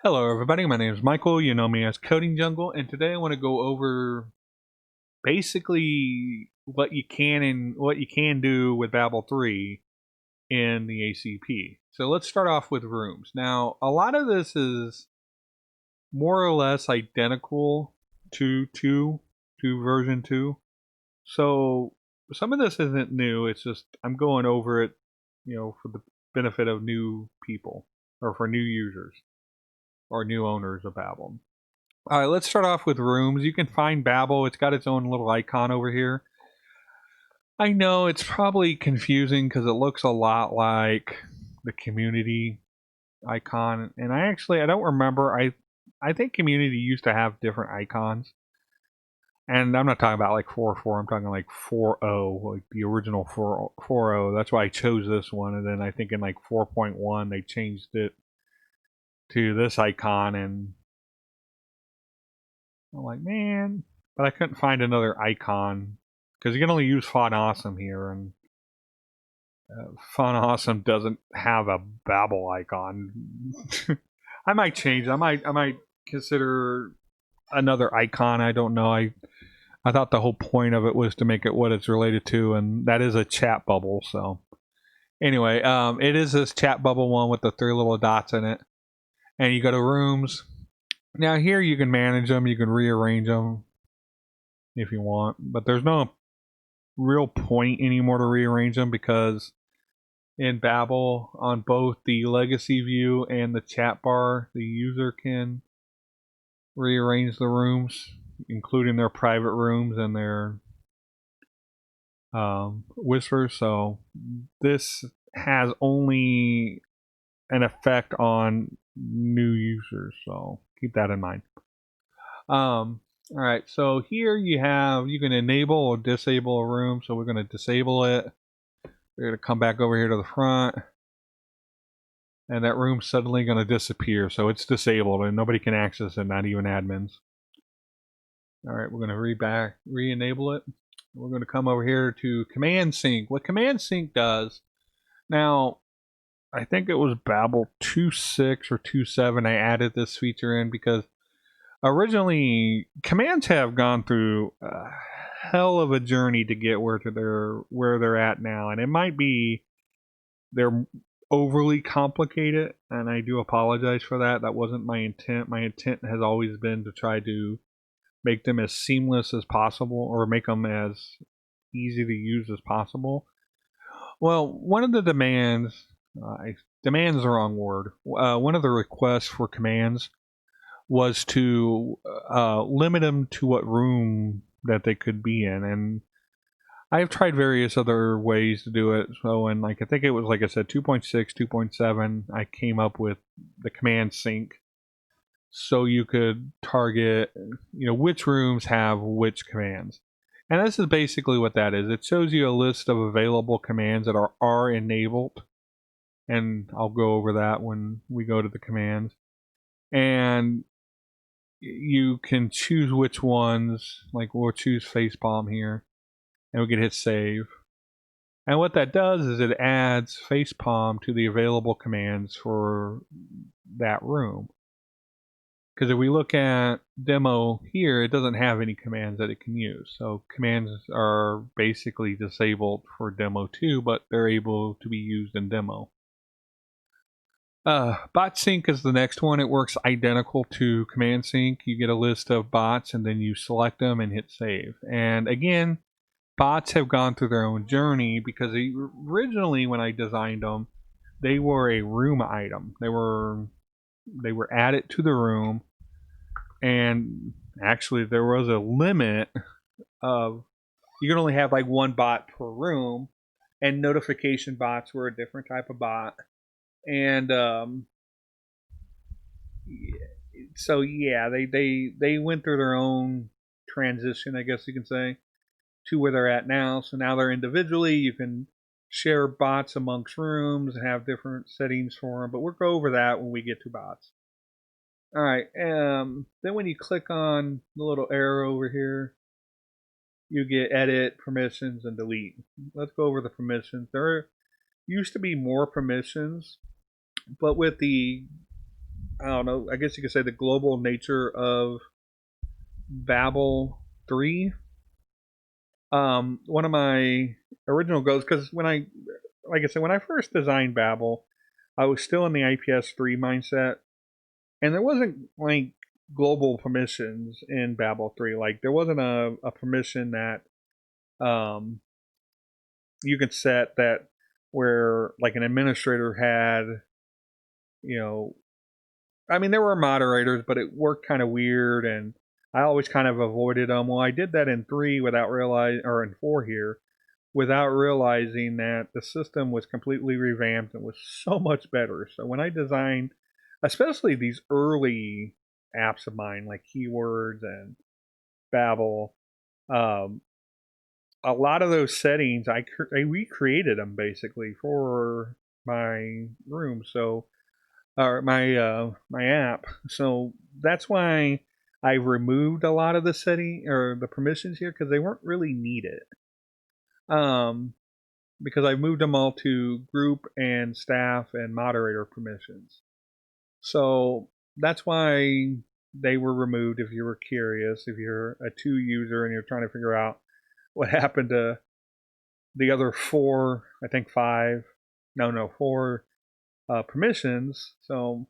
Hello everybody, my name is Michael, you know me as Coding Jungle, and today I want to go over basically what you can do with Babel 3 in the ACP. So let's start off with rooms. Now, a lot of this is more or less identical to version 2. So some of this isn't new, it's just I'm going over it, for the benefit of new people or for new users or new owners of Babel. All right, let's start off with rooms. You can find Babel. It's got its own little icon over here. I know it's probably confusing because it looks a lot like the community icon. And I don't remember. I think community used to have different icons. And I'm not talking about like 4.4. I'm talking like 4.0, like the original 4.0. That's why I chose this one. And then I think in like 4.1 they changed it to this icon, and I'm like, man, but I couldn't find another icon because you can only use Font Awesome here, and Font Awesome doesn't have a Babel icon. I might change. I might consider another icon. I don't know. I thought the whole point of it was to make it what it's related to, and that is a chat bubble. So anyway, it is this chat bubble one with the 3 little dots in it, and you go to rooms. Now here you can manage them, you can rearrange them if you want, but there's no real point anymore to rearrange them because in Babel, on both the legacy view and the chat bar, the user can rearrange the rooms, including their private rooms and their whispers. So this has only an effect on new users, so keep that in mind. All right, so here you can enable or disable a room. So we're going to disable it. We're going to come back over here to the front, and that room's suddenly going to disappear. So it's disabled and nobody can access it, not even admins. All right, we're going to re-enable it. We're going to come over here to Command Sync. What Command Sync does, now I think it was Babel 2.6 or 2.7 I added this feature in because originally commands have gone through a hell of a journey to get where they're at now, and it might be they're overly complicated, and I do apologize for that. That wasn't my intent. My intent has always been to try to make them as seamless as possible, or make them as easy to use as possible. Well, one of the demands, demands is the wrong word. One of the requests for commands was to limit them to what room that they could be in, and I've tried various other ways to do it. So, and I think it was, like I said, 2.6, 2.7, I came up with the command sync, so you could target, which rooms have which commands. And this is basically what that is. It shows you a list of available commands that are enabled, and I'll go over that when we go to the commands. And you can choose which ones, like we'll choose facepalm here, and we can hit save. And what that does is it adds facepalm to the available commands for that room. Because if we look at demo here, it doesn't have any commands that it can use. So commands are basically disabled for demo 2, but they're able to be used in demo. Bot sync is the next one. It works identical to command sync. You get a list of bots and then you select them and hit save. And again, bots have gone through their own journey because originally when I designed them, they were a room item. They were added to the room, and actually there was a limit of you can only have like one bot per room, and notification bots were a different type of bot. And so yeah, they went through their own transition, I guess you can say, to where they're at now. So now they're individually. You can share bots amongst rooms and have different settings for them, but we'll go over that when we get to bots. All right. Then when you click on the little arrow over here, you get edit, permissions, and delete. Let's go over the permissions. There used to be more permissions, but with the I don't know, I guess you could say the global nature of Babble 3. One of my original goals, because like I said, when I first designed Babble, I was still in the IPS 3 mindset, and there wasn't like global permissions in Babel 3. Like there wasn't a permission that you could set that where like an administrator had, you know, I mean there were moderators, but it worked kind of weird, and I always kind of avoided them. Well, I did that in 3 without realizing, or in 4 here, without realizing that the system was completely revamped and was so much better. So when I designed, especially these early apps of mine like Keywords and Babel, um, a lot of those settings I recreated them basically for my room. So or my app. So that's why I removed a lot of the setting or the permissions here because they weren't really needed. Um, because I moved them all to group and staff and moderator permissions. So that's why they were removed. If you were curious, if you're a 2 user and you're trying to figure out what happened to the other 4, I think 5, no, 4 permissions. So,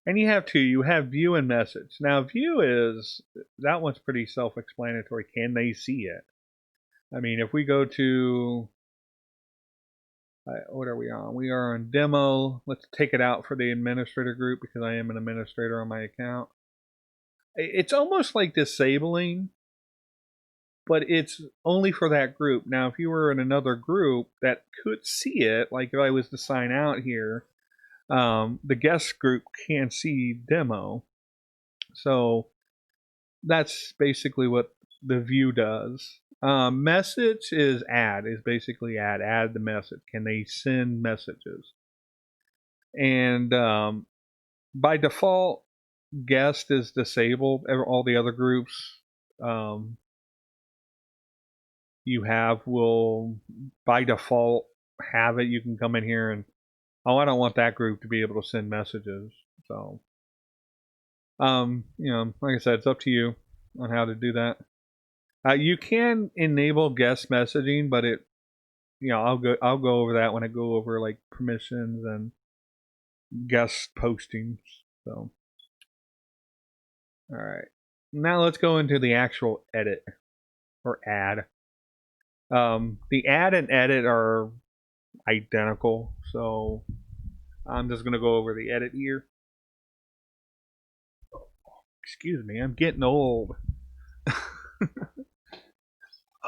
and you have 2. You have view and message. Now, view is that one's pretty self-explanatory. Can they see it? I mean, if we go to what are we on? We are on demo. Let's take it out for the administrator group because I am an administrator on my account. It's almost like disabling, but it's only for that group. Now, if you were in another group that could see it, like if I was to sign out here, the guest group can see demo. So that's basically what the view does. Message is basically add the message. Can they send messages? And by default, guest is disabled. All the other groups you have will by default have it. You can come in here and I don't want that group to be able to send messages. So like I said, it's up to you on how to do that. You can enable guest messaging, but I'll go over that when I go over like permissions and guest postings. So, all right, now let's go into the actual edit or add. The add and edit are identical, so I'm just gonna go over the edit here. Excuse me, I'm getting old.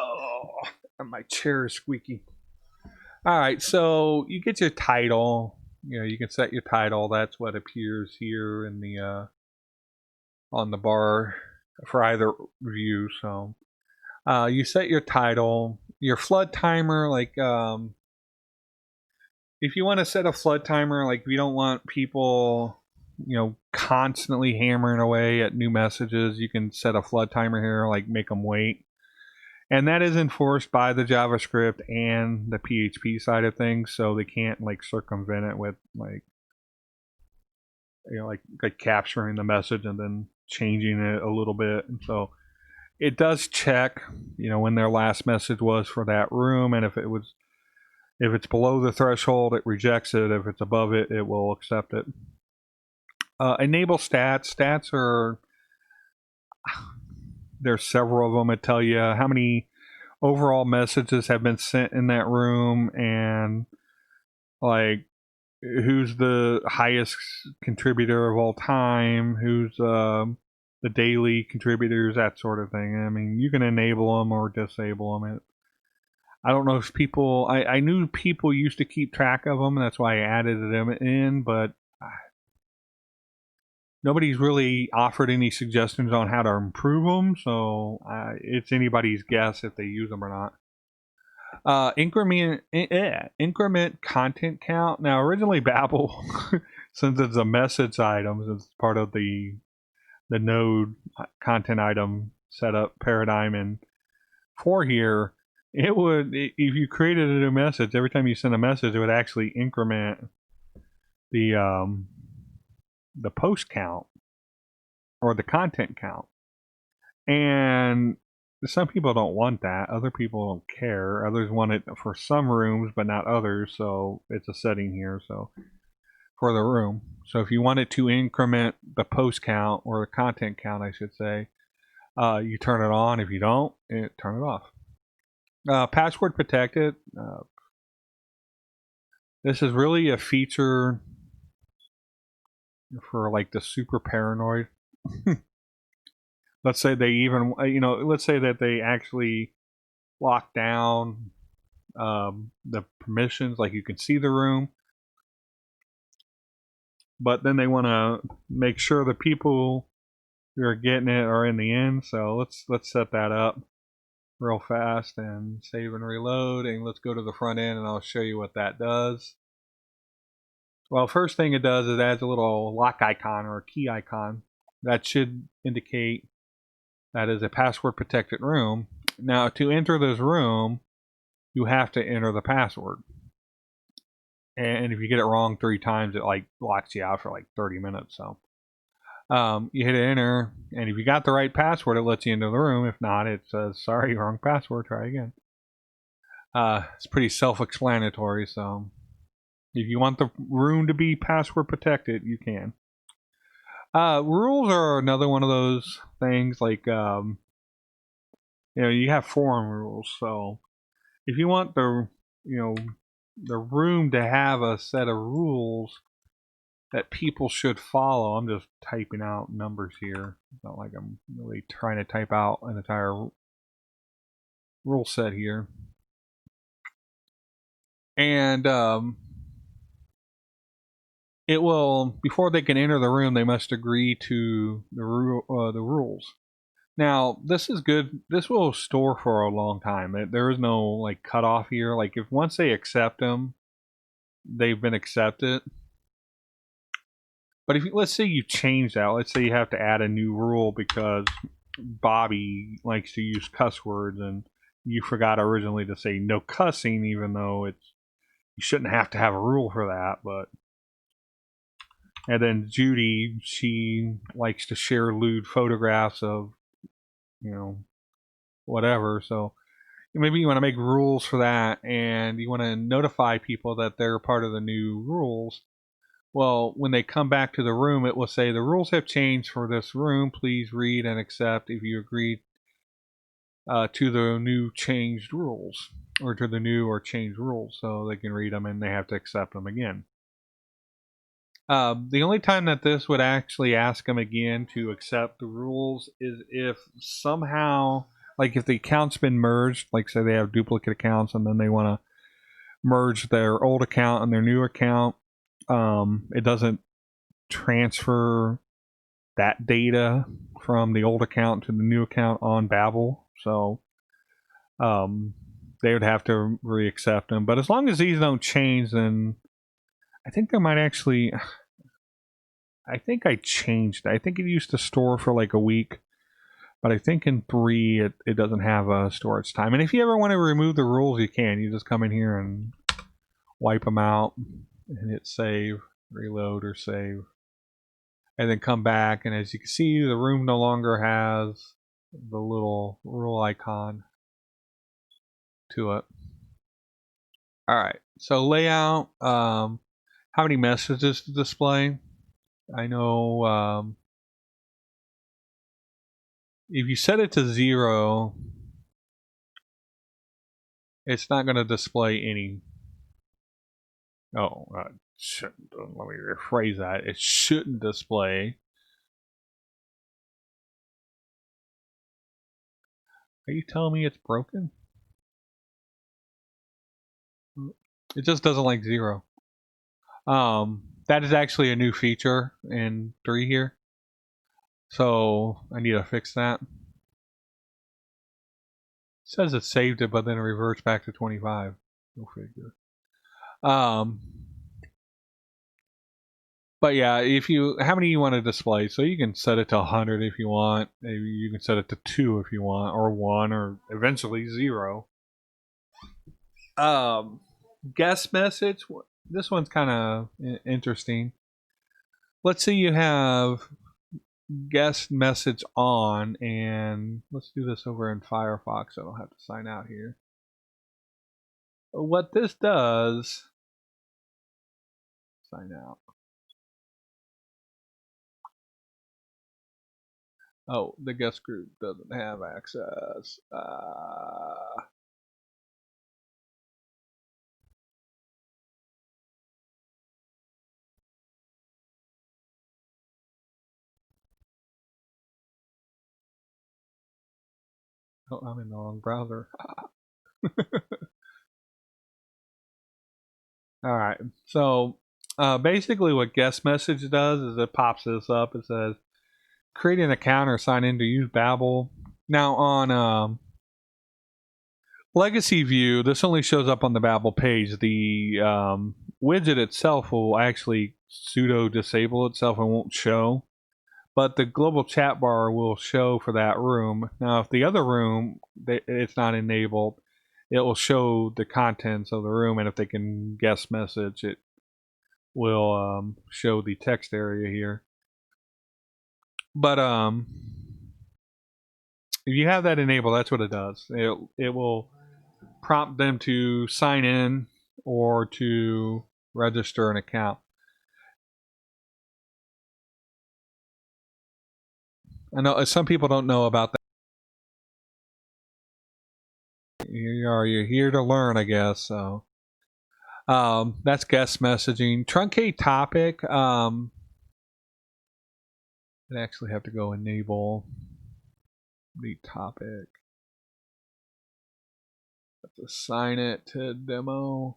Oh, my chair is squeaky. All right, so you get your title. You can set your title. That's what appears here in the on the bar for either view. So you set your title, your flood timer. Like if you want to set a flood timer, like we don't want people, constantly hammering away at new messages, you can set a flood timer here, like make them wait. And that is enforced by the JavaScript and the PHP side of things, so they can't like circumvent it with like capturing the message and then changing it a little bit. And so it does check, when their last message was for that room, and if it's below the threshold, it rejects it. If it's above it, it will accept it. Enable stats. Stats are there's several of them that tell you how many overall messages have been sent in that room and like who's the highest contributor of all time, who's the daily contributors, that sort of thing. I mean, you can enable them or disable them. I don't know if people, I knew people used to keep track of them, and that's why I added them in, but nobody's really offered any suggestions on how to improve them, so it's anybody's guess if they use them or not. Increment content count. Now, originally Babble, since it's a message item, it's part of the node content item setup paradigm, and for here, it would, if you created a new message, every time you send a message, it would actually increment the the post count or the content count. And some people don't want that. Other people don't care. Others want it for some rooms, but not others. So it's a setting here. So for the room. So if you want it to increment the post count or the content count, I should say, you turn it on. If you don't, turn it off. Password protected. This is really a feature for like the super paranoid. Let's say they even, let's say that they actually lock down the permissions, like you can see the room, but then they want to make sure the people who are getting it are in the end. So let's set that up real fast and save and reload, and let's go to the front end and I'll show you what that does. Well, first thing it does is it adds a little lock icon or a key icon that should indicate that is a password protected room. Now to enter this room, you have to enter the password. And if you get it wrong 3 times, it like locks you out for like 30 minutes. So you hit enter, and if you got the right password, it lets you into the room. If not, it says, sorry, wrong password, try again. It's pretty self-explanatory. So if you want the room to be password protected, you can. Rules are another one of those things, like you have forum rules. So if you want the room to have a set of rules that people should follow, I'm just typing out numbers here. It's not like I'm really trying to type out an entire rule set here. And it will, before they can enter the room, they must agree to the rules. Now, this is good. This will store for a long time. There is no like cutoff here. Like if once they accept them, they've been accepted. But if let's say you change that, let's say you have to add a new rule because Bobby likes to use cuss words and you forgot originally to say no cussing, even though you shouldn't have to have a rule for that. But and then Judy, she likes to share lewd photographs of whatever. So maybe you want to make rules for that, and you want to notify people that they're part of the new rules. Well, when they come back to the room, it will say the rules have changed for this room. Please read and accept if you agree to the new changed rules, or to the new or changed rules. So they can read them and they have to accept them again. The only time that this would actually ask them again to accept the rules is if somehow, like if the account's been merged, like say they have duplicate accounts and then they want to merge their old account and their new account. It doesn't transfer that data from the old account to the new account on Babble. So they would have to re-accept them. But as long as these don't change, then I think there might actually... I think I changed. I think it used to store for like a week, but I think in 3 it doesn't have a storage time. And if you ever want to remove the rules, you can. You just come in here and wipe them out and hit save, reload, or save, and then come back. And as you can see, the room no longer has the little rule icon to it. All right, so layout. How many messages to display? I know if you set it to 0, it's not going to display any. Oh, let me rephrase that. It shouldn't display. Are you telling me it's broken? It just doesn't like 0. That is actually a new feature in 3 here. So I need to fix that. It says it saved it, but then it reverts back to 25. Go figure. But yeah, how many you want to display? So you can set it to 100 if you want. Maybe you can set it to 2 if you want, or 1, or eventually 0. Guest message. This one's kind of interesting. let's say you have guest message on, and let's do this over in Firefox. I don't have to sign out here. What this does, sign out. Oh, the guest group doesn't have access. Oh, I'm in the wrong browser. All right. So basically, what guest message does is it pops this up. It says, create an account or sign in to use Babble. Now, on Legacy View, this only shows up on the Babble page. The widget itself will actually sudo disable itself and won't show. But the global chat bar will show for that room. Now, if the other room it's not enabled, it will show the contents of the room, and if they can guest message, it will show the text area here. But if you have that enabled, that's what it does. It will prompt them to sign in or to register an account. I know some people don't know about that. You're here to learn, I guess. So that's guest messaging. Truncate topic. I actually have to go enable the topic. Let's assign it to demo.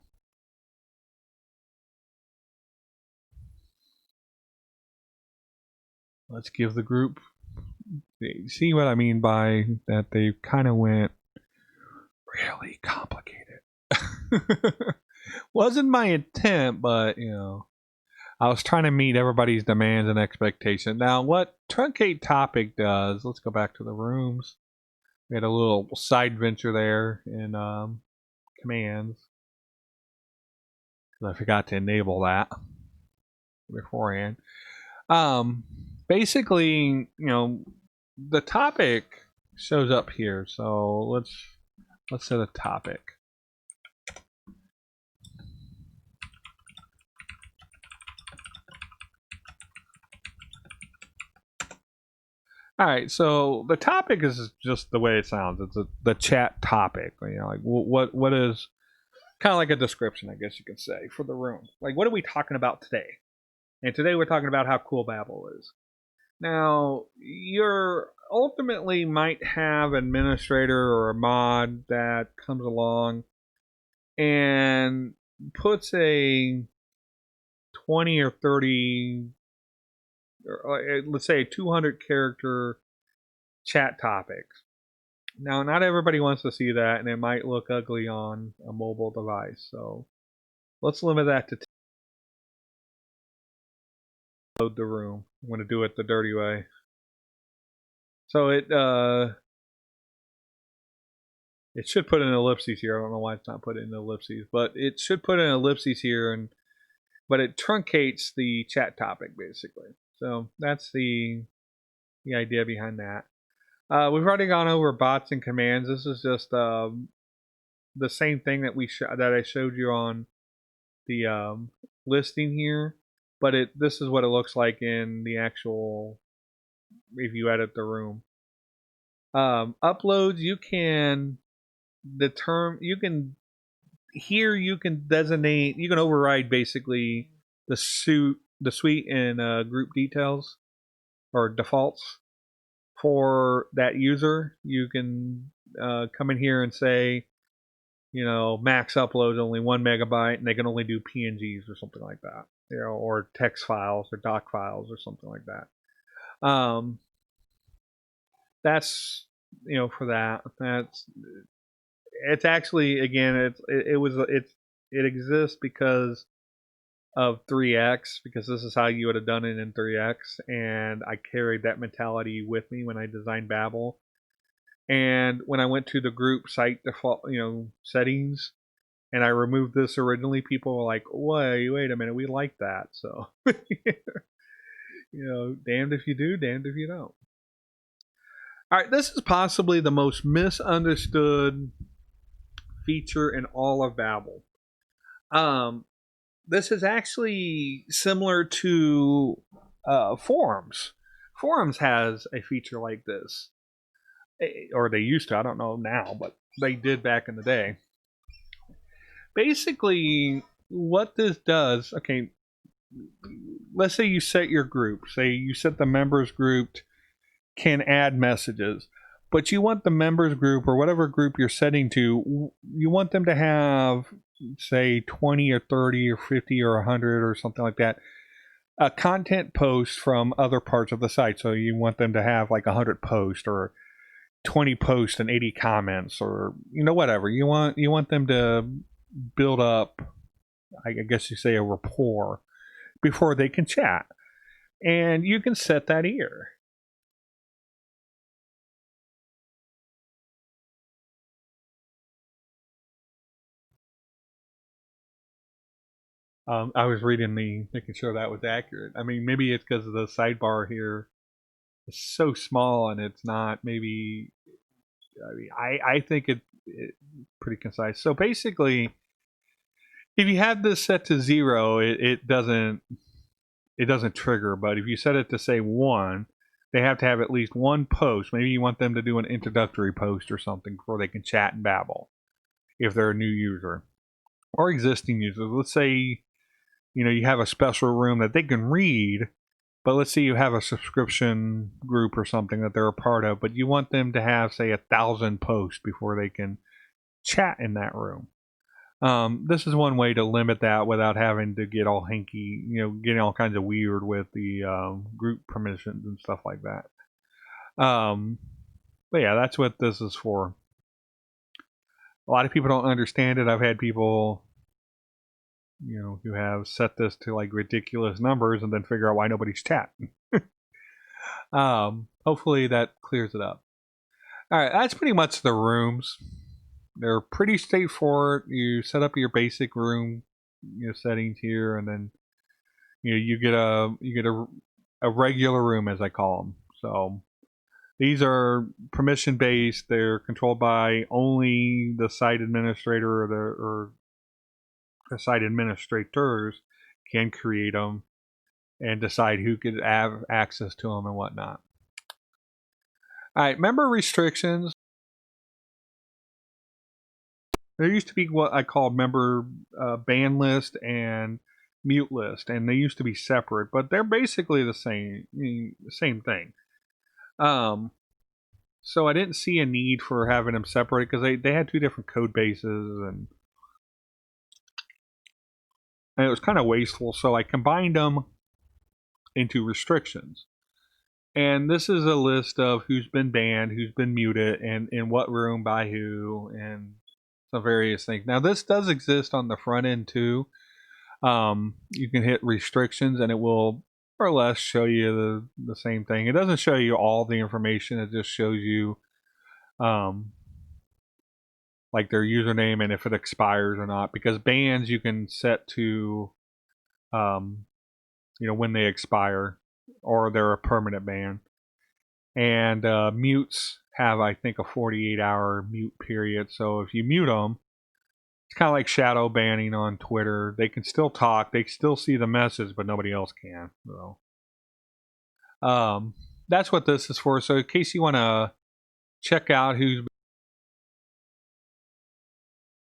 Let's give the group. See what I mean by that? They kind of went really complicated. Wasn't my intent, but you know, I was trying to meet everybody's demands and expectations. Now, what truncate topic does? Let's go back to the rooms. We had a little side venture there in commands. I forgot to enable that beforehand. Basically, you know, the topic shows up here. So let's set a topic. All right, so the topic is just the way it sounds. It's the chat topic. You know, like what is kind of like a description, I guess you could say, for the room. Like, what are we talking about today? And today we're talking about how cool Babble is. Now, you're ultimately might have an administrator or a mod that comes along and puts a 20 or 30, or let's say a 200 character chat topic. Now, not everybody wants to see that, and it might look ugly on a mobile device. So let's limit that to load the room. I'm going to do it the dirty way. So it should put an ellipses here. I don't know why it's not put in ellipses, but it should put an ellipses here, but it truncates the chat topic basically. So that's the idea behind that. We've already gone over bots and commands. This is just the same thing that I showed you on the listing here, but this is what it looks like in the actual if you edit the room. Uploads, you can you can designate, you can override basically the suite and group details or defaults for that user. You can come in here and say, you know, max upload only 1 megabyte, and they can only do PNGs or something like that, you know, or text files or doc files or something like that. That's, you know, for that. It's actually, again, it exists because of 3x, because this is how you would have done it in 3x, and I carried that mentality with me when I designed Babble. And when I went to the group site default, you know, settings, and I removed this originally, people were like, wait a minute, we like that. So damned if you do, damned if you don't. All right, this is possibly the most misunderstood feature in all of Babble. This is actually similar to Forums. Forums has a feature like this, or they used to. I don't know now, but they did back in the day. Basically, what this does, okay, let's say you set your group. Say you set the members group can add messages, but you want the members group or whatever group you're setting to, you want them to have, say, 20 or 30 or 50 or 100 or something like that, a content post from other parts of the site. So you want them to have like 100 posts or 20 posts and 80 comments, or whatever you want them to build up, I guess you say, a rapport before they can chat. And you can set that here. I was making sure that was accurate. I mean, maybe it's because of the sidebar here is so small and it's not. Maybe I think it's pretty concise. So basically, if you have this set to 0, it doesn't trigger. But if you set it to say 1, they have to have at least one post. Maybe you want them to do an introductory post or something before they can chat and babble if they're a new user or existing users. Let's say you have a special room that they can read, but let's say you have a subscription group or something that they're a part of, but you want them to have, say, 1,000 posts before they can chat in that room. This is one way to limit that without having to get all hanky, getting all kinds of weird with the group permissions and stuff like that. But yeah, that's what this is for. A lot of people don't understand it. I've had people who have set this to like ridiculous numbers and then figure out why nobody's chatting. Hopefully that clears it up. All right, that's pretty much the rooms. They're pretty straightforward. You set up your basic room, settings here, and then you get a regular room, as I call them. So these are permission based. They're controlled by only the site administrator or the site administrators can create them and decide who could have access to them and whatnot. All right, member restrictions. There used to be what I call member ban list and mute list, and they used to be separate, but they're basically the same thing. So I didn't see a need for having them separate because they had two different code bases, and it was kind of wasteful. So I combined them into restrictions. And this is a list of who's been banned, who's been muted, and in what room by who, and some various things. Now, this does exist on the front end too. You can hit restrictions, and it will more or less show you the same thing. It doesn't show you all the information. It just shows you like their username and if it expires or not. Because bans you can set to when they expire, or they're a permanent ban. And mutes have, I think, a 48-hour mute period. So if you mute them, it's kind of like shadow banning on Twitter. They can still talk, they still see the message, but nobody else can. So that's what this is for. So in case you want to check out who's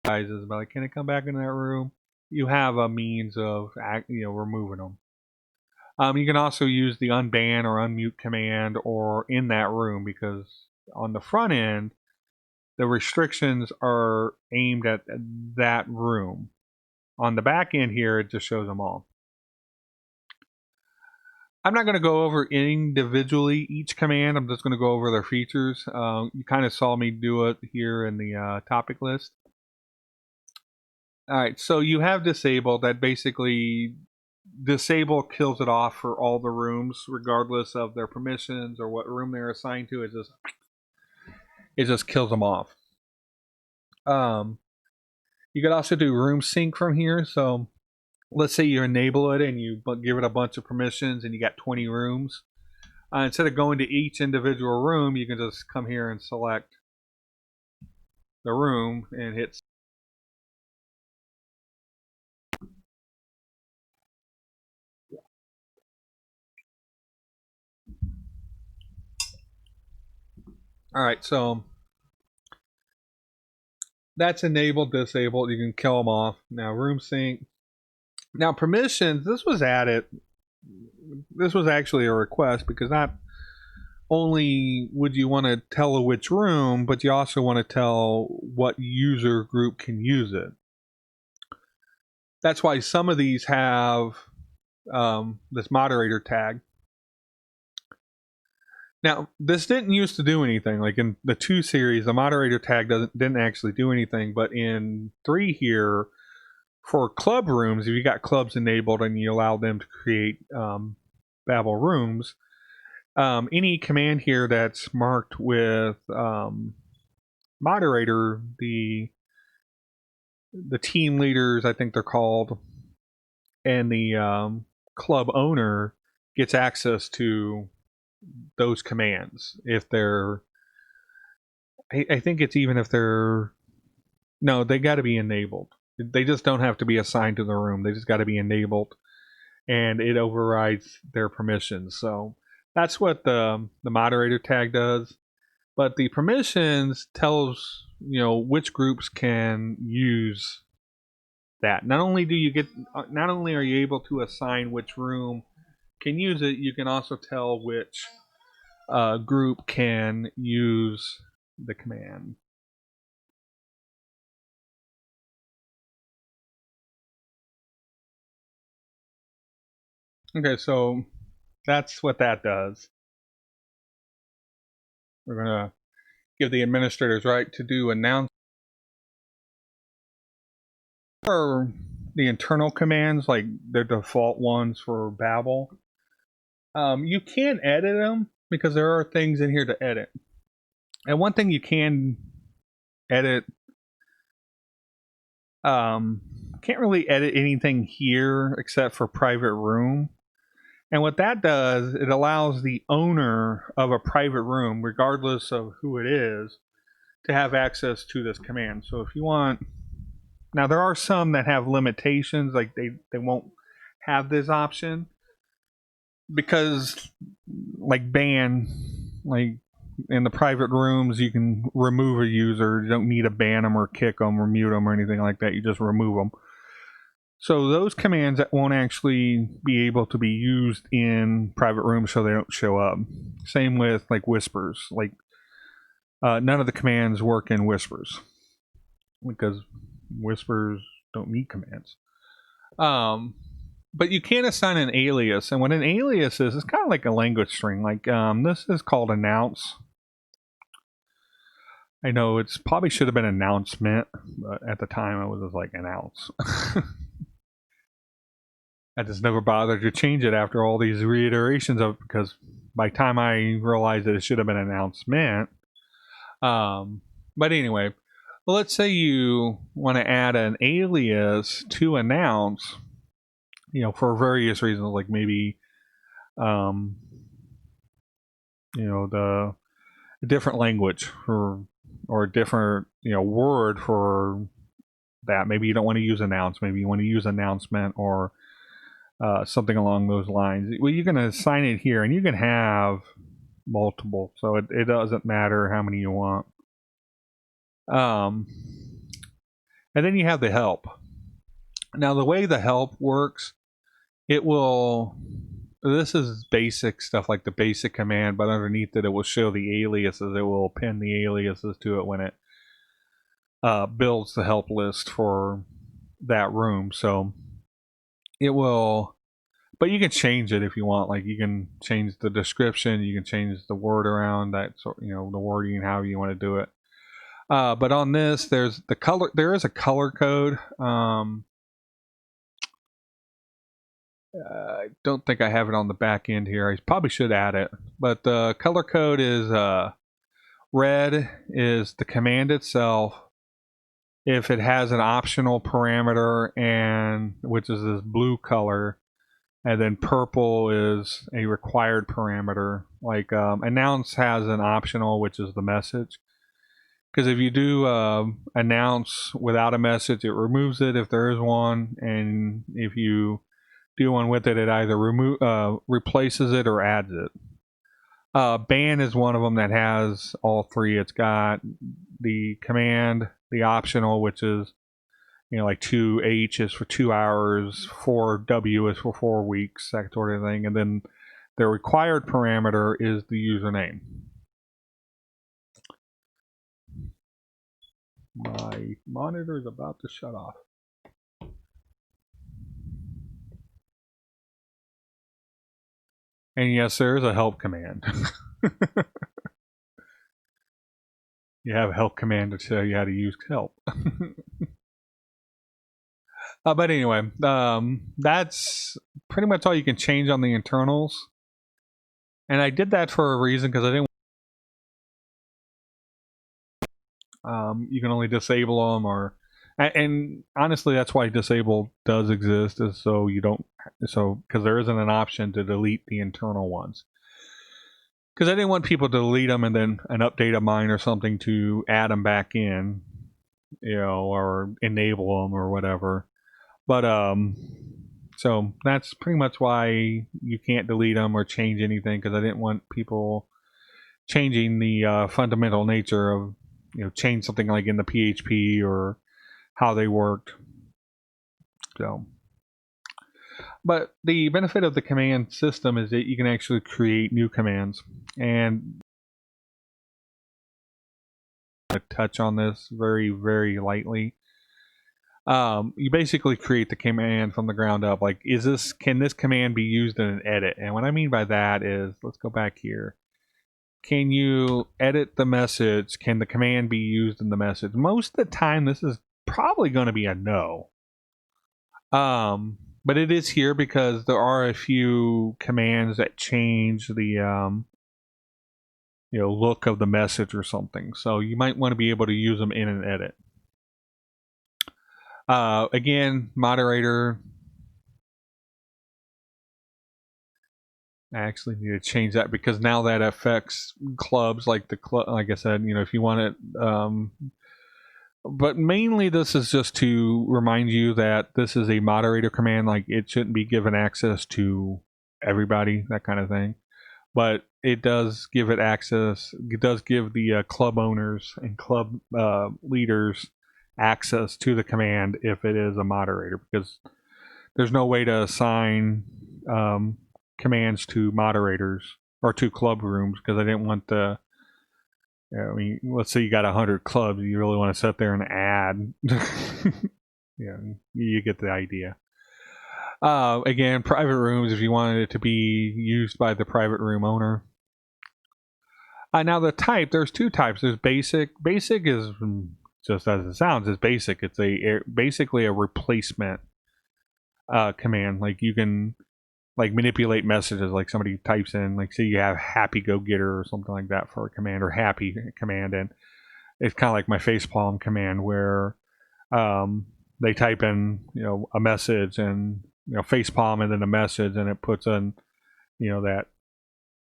guys is about, like, can I come back in that room? You have a means of removing them. You can also use the unban or unmute command or in that room, because on the front end, the restrictions are aimed at that room. On the back end here, it just shows them all. I'm not going to go over individually each command. I'm just going to go over their features. You kind of saw me do it here in the topic list. All right, so you have disable. That basically disable kills it off for all the rooms, regardless of their permissions or what room they're assigned to. It just kills them off. You could also do room sync from here. So let's say you enable it and you give it a bunch of permissions and you got 20 rooms. Instead of going to each individual room, you can just come here and select the room and hit. All right, so that's enabled, disabled. You can kill them off. Now room sync. Now permissions, this was added. This was actually a request because not only would you want to tell which room, but you also want to tell what user group can use it. That's why some of these have this moderator tag. Now, this didn't used to do anything. Like in the 2 series, the moderator tag didn't actually do anything. But in 3 here, for club rooms, if you got clubs enabled and you allow them to create Babble rooms, any command here that's marked with moderator, the team leaders, I think they're called, and the club owner gets access to those commands if they're, I think it's even if they're, no, they got to be enabled. They just don't have to be assigned to the room. They just got to be enabled, and it overrides their permissions. So that's what the moderator tag does. But the permissions tells which groups can use that. Not only are you able to assign which room can use it, you can also tell which group can use the command. Okay, so that's what that does. We're going to give the administrators right to do announce or the internal commands, like the default ones for Babble. You can edit them because there are things in here to edit. And one thing you can edit, can't really edit anything here except for private room. And what that does, it allows the owner of a private room, regardless of who it is, to have access to this command. So if you want, now there are some that have limitations, like they won't have this option because, like ban, like in the private rooms, you can remove a user. You don't need to ban them or kick them or mute them or anything like that. You just remove them. So those commands that won't actually be able to be used in private rooms, so they don't show up. Same with like whispers. Like none of the commands work in whispers because whispers don't need commands. But you can assign an alias, and what an alias is, it's kind of like a language string. Like this is called announce. I know it's probably should have been announcement, but at the time it was just like announce. I just never bothered to change it after all these reiterations of it because by the time I realized that it should have been announcement. But anyway, let's say you want to add an alias to announce, for various reasons, like maybe, the different language or a different, word for that. Maybe you don't want to use announce. Maybe you want to use announcement or something along those lines. Well, you can assign it here, and you can have multiple, so it doesn't matter how many you want. And then you have the help. Now, the way the help works, this is basic stuff like the basic command, but underneath it will show the aliases. It will pin the aliases to it when it builds the help list for that room. So it will, but you can change it if you want. Like you can change the description, you can change the word around that, sort, the wording, however you want to do it. But on this, there's the color. There is a color code. I don't think I have it on the back end here. I probably should add it. But the color code is red is the command itself. if it has an optional parameter, and which is this blue color, and then purple is a required parameter. Like announce has an optional, which is the message. Because if you do announce without a message, it removes it if there is one, and if you do one with it, it either replaces it or adds it. Ban is one of them that has all three. It's got the command, the optional, which is like 2H is for 2 hours, 4W is for 4 weeks, that sort of thing, and then the required parameter is the username. My monitor is about to shut off. And yes, there is a help command. You have a help command to tell you how to use help. But anyway, that's pretty much all you can change on the internals. And I did that for a reason, because I didn't. You can only disable them, and honestly, that's why disable does exist, is so you don't, because there isn't an option to delete the internal ones. Because I didn't want people to delete them and then an update of mine or something to add them back in, or enable them or whatever. But so that's pretty much why you can't delete them or change anything, because I didn't want people changing the fundamental nature of, change something like in the PHP or how they worked. So, but the benefit of the command system is that you can actually create new commands, and I touch on this very, very lightly. You basically create the command from the ground up. Like, can this command be used in an edit? And what I mean by that is, let's go back here. Can you edit the message? Can the command be used in the message? Most of the time, this is probably going to be a no. But it is here because there are a few commands that change the look of the message or something. So you might want to be able to use them in an edit. Again, moderator. I actually need to change that, because now that affects clubs, like the club. Like I said, if you want it. But mainly, this is just to remind you that this is a moderator command. Like, it shouldn't be given access to everybody, that kind of thing. But it does give it access. It does give the club owners and club leaders access to the command if it is a moderator, because there's no way to assign commands to moderators or to club rooms, because I didn't want the. Let's say you got 100 clubs, you really want to sit there and add. You get the idea. Again, private rooms, if you wanted it to be used by the private room owner. Now the type, there's two types. There's basic. Basic is just as it sounds, is basic. It's basically a replacement command. Like, you can manipulate messages. Like, somebody types in, like, say you have happy go getter or something like that for a command, or happy command, and it's kind of like my facepalm command, where they type in a message, and facepalm and then a message, and it puts in that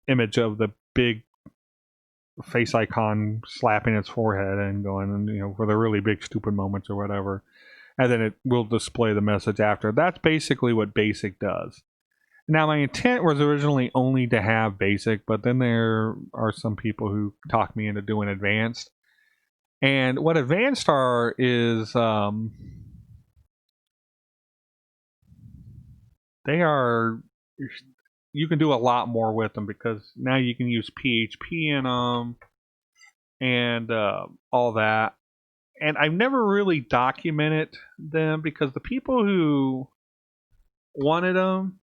image of the big face icon slapping its forehead and going, and for the really big stupid moments or whatever, and then it will display the message after. That's basically what basic does. Now, my intent was originally only to have basic, but then there are some people who talked me into doing advanced. And what advanced are is they are, you can do a lot more with them, because now you can use PHP in them and all that. And I've never really documented them, because the people who wanted them,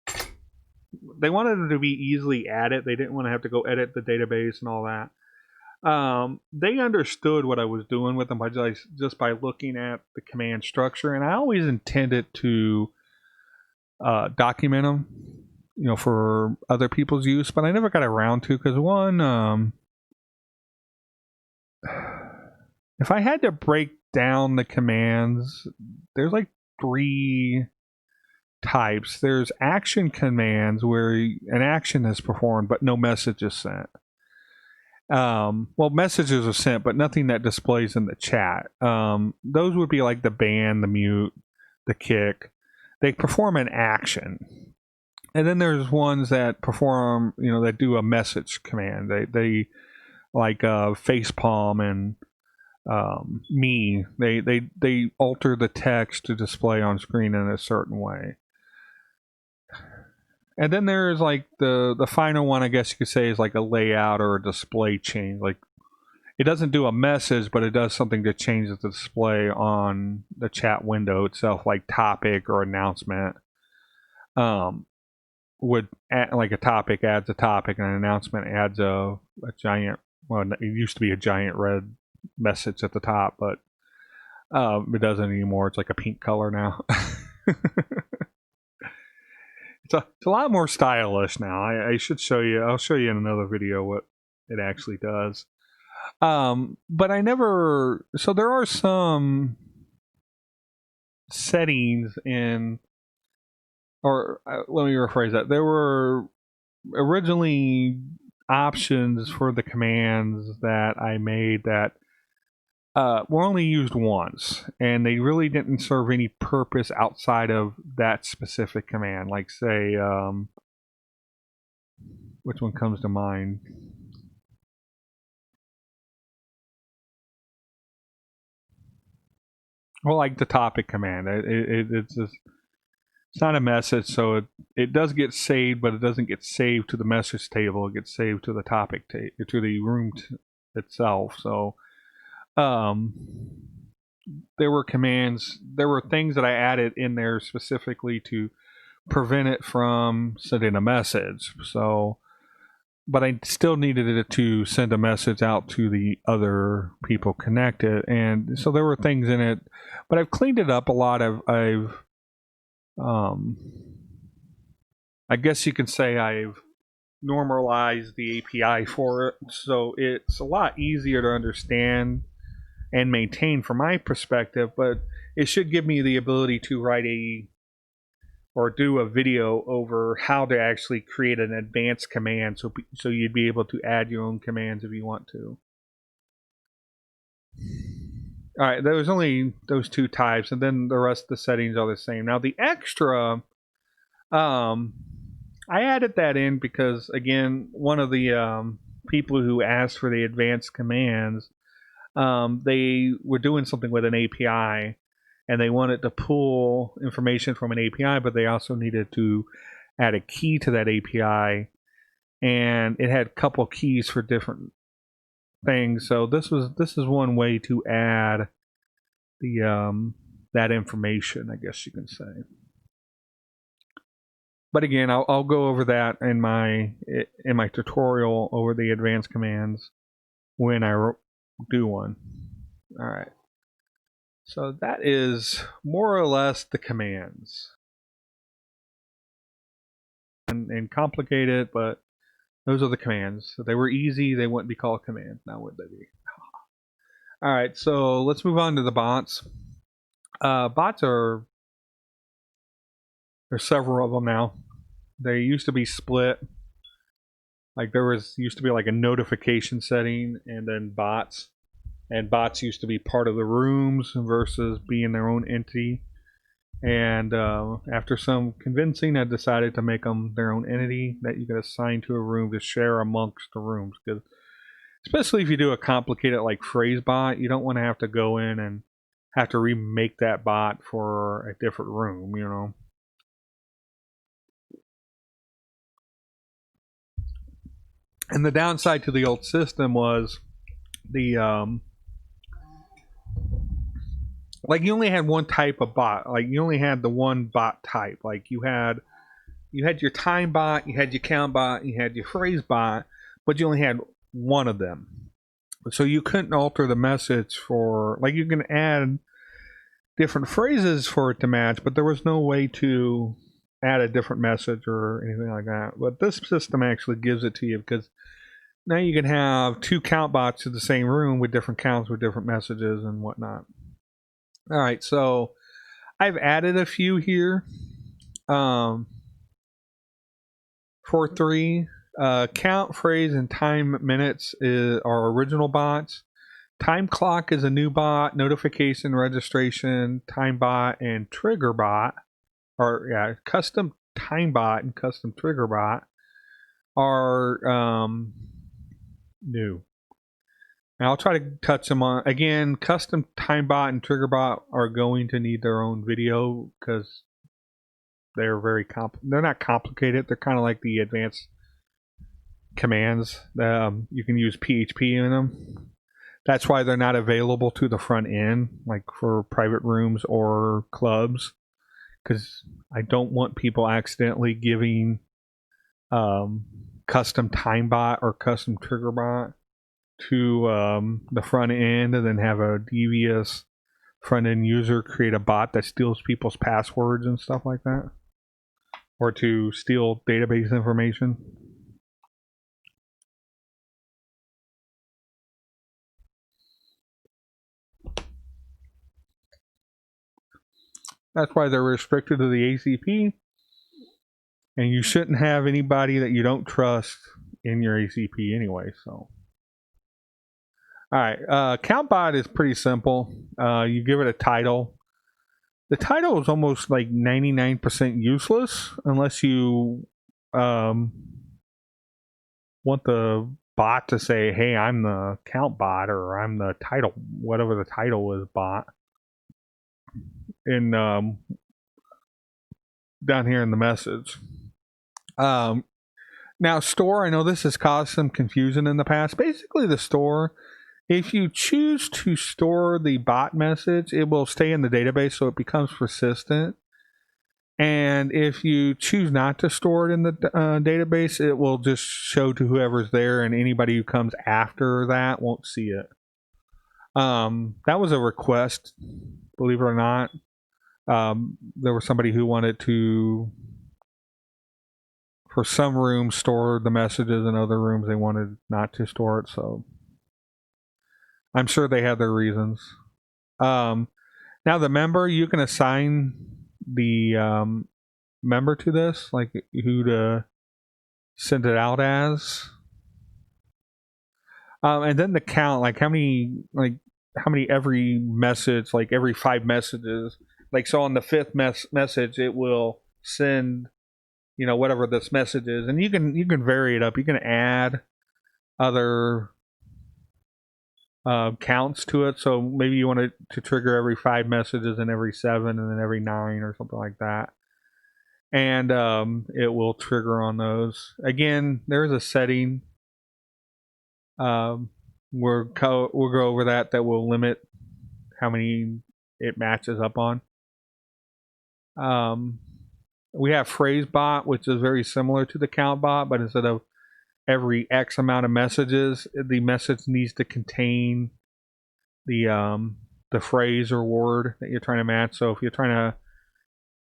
they wanted them to be easily added. They didn't want to have to go edit the database and all that. They understood what I was doing with them just by looking at the command structure, and I always intended to document them, for other people's use, but I never got around to, because one, if I had to break down the commands, there's like 3 types. There's action commands where an action is performed but no message is sent. Well, messages are sent but nothing that displays in the chat. Those would be like the ban, the mute, the kick. They perform an action. And then there's ones that perform, that do a message command. They like facepalm and me. They alter the text to display on screen in a certain way. And then there's like the final one, I guess you could say, is like a layout or a display change. Like it doesn't do a message, but it does something to change the display on the chat window itself, like topic or announcement. Would add, like a topic adds a topic, and an announcement adds a giant. Well, it used to be a giant red message at the top, but it doesn't anymore. It's like a pink color now. It's a lot more stylish now. I should show you. I'll show you in another video what it actually does. But I never. So there are some settings in, or let me rephrase that. There were originally options for the commands that I made that were only used once, and they really didn't serve any purpose outside of that specific command. Like, say, which one comes to mind? Well, like the topic command. It's not a message, so it does get saved, but it doesn't get saved to the message table. It gets saved to the topic to the room itself. So there were commands, there were things that I added in there specifically to prevent it from sending a message. So, but I still needed it to send a message out to the other people connected, and so there were things in it, but I've cleaned it up a lot. I guess you could say I've normalized the API for it, so it's a lot easier to understand and maintain from my perspective, but it should give me the ability to write or do a video over how to actually create an advanced command, so you'd be able to add your own commands if you want to. All right, there was only those 2 types, and then the rest of the settings are the same. Now the extra, I added that in because, again, one of the people who asked for the advanced commands, they were doing something with an API, and they wanted to pull information from an API, but they also needed to add a key to that API, and it had a couple keys for different things. So this is one way to add the that information, I guess you can say. But again, I'll go over that in my tutorial over the advanced commands when I do one. All right. So that is more or less the commands. And complicated, but those are the commands. If they were easy, they wouldn't be called commands. Now would they be? All right, so let's move on to the bots. Bots there's several of them now. They used to be split. Like there used to be like a notification setting and then bots. And bots used to be part of the rooms versus being their own entity. And after some convincing, I decided to make them their own entity that you can assign to a room to share amongst the rooms. Because especially if you do a complicated like phrase bot, you don't want to have to go in and have to remake that bot for a different room, you know. And the downside to the old system was the like you only had one type of bot. Like you only had the one bot type. Like you had your time bot, you had your count bot, you had your phrase bot, but you only had one of them. So you couldn't alter the message for, like, you can add different phrases for it to match, but there was no way to add a different message or anything like that. But this system actually gives it to you, because now you can have 2 count bots in the same room with different counts with different messages and whatnot. All right, so I've added a few here. For 3, count, phrase, and time minutes are original bots. Time clock is a new bot. Notification, registration, time bot, and trigger bot, or yeah, custom time bot and custom trigger bot are new. And I'll try to touch them on again. Custom time bot and trigger bot are going to need their own video because they're they're not complicated. They're kind of like the advanced commands. You can use PHP in them. That's why they're not available to the front end, like for private rooms or clubs, because I don't want people accidentally giving custom time bot or custom trigger bot to the front end and then have a devious front end user create a bot that steals people's passwords and stuff like that, or to steal database information. That's why they're restricted to the ACP, and you shouldn't have anybody that you don't trust in your ACP anyway. So, all right, CountBot is pretty simple. You give it a title. The title is almost like 99% useless unless you want the bot to say, "Hey, I'm the count bot," or "I'm the title," whatever the title is, bot. In down here in the message. Now store, I know this has caused some confusion in the past. Basically, the store, if you choose to store the bot message, it will stay in the database, so it becomes persistent. And if you choose not to store it in the database, it will just show to whoever's there, and anybody who comes after that won't see it. That was a request, believe it or not. There was somebody who wanted to, for some rooms, store the messages, in other rooms they wanted not to store it, so I'm sure they had their reasons. Now the member, you can assign the member to this, like who to send it out as. And then the count, like how many every message, like every 5 messages. Like, so on the 5th message, it will send, whatever this message is, and you can vary it up. You can add other counts to it. So maybe you want it to trigger every 5 messages and every 7 and then every 9 or something like that. And it will trigger on those. Again, there's a setting. We'll go over that will limit how many it matches up on. We have phrase bot, which is very similar to the count bot, but instead of every X amount of messages, the message needs to contain the phrase or word that you're trying to match. So if you're trying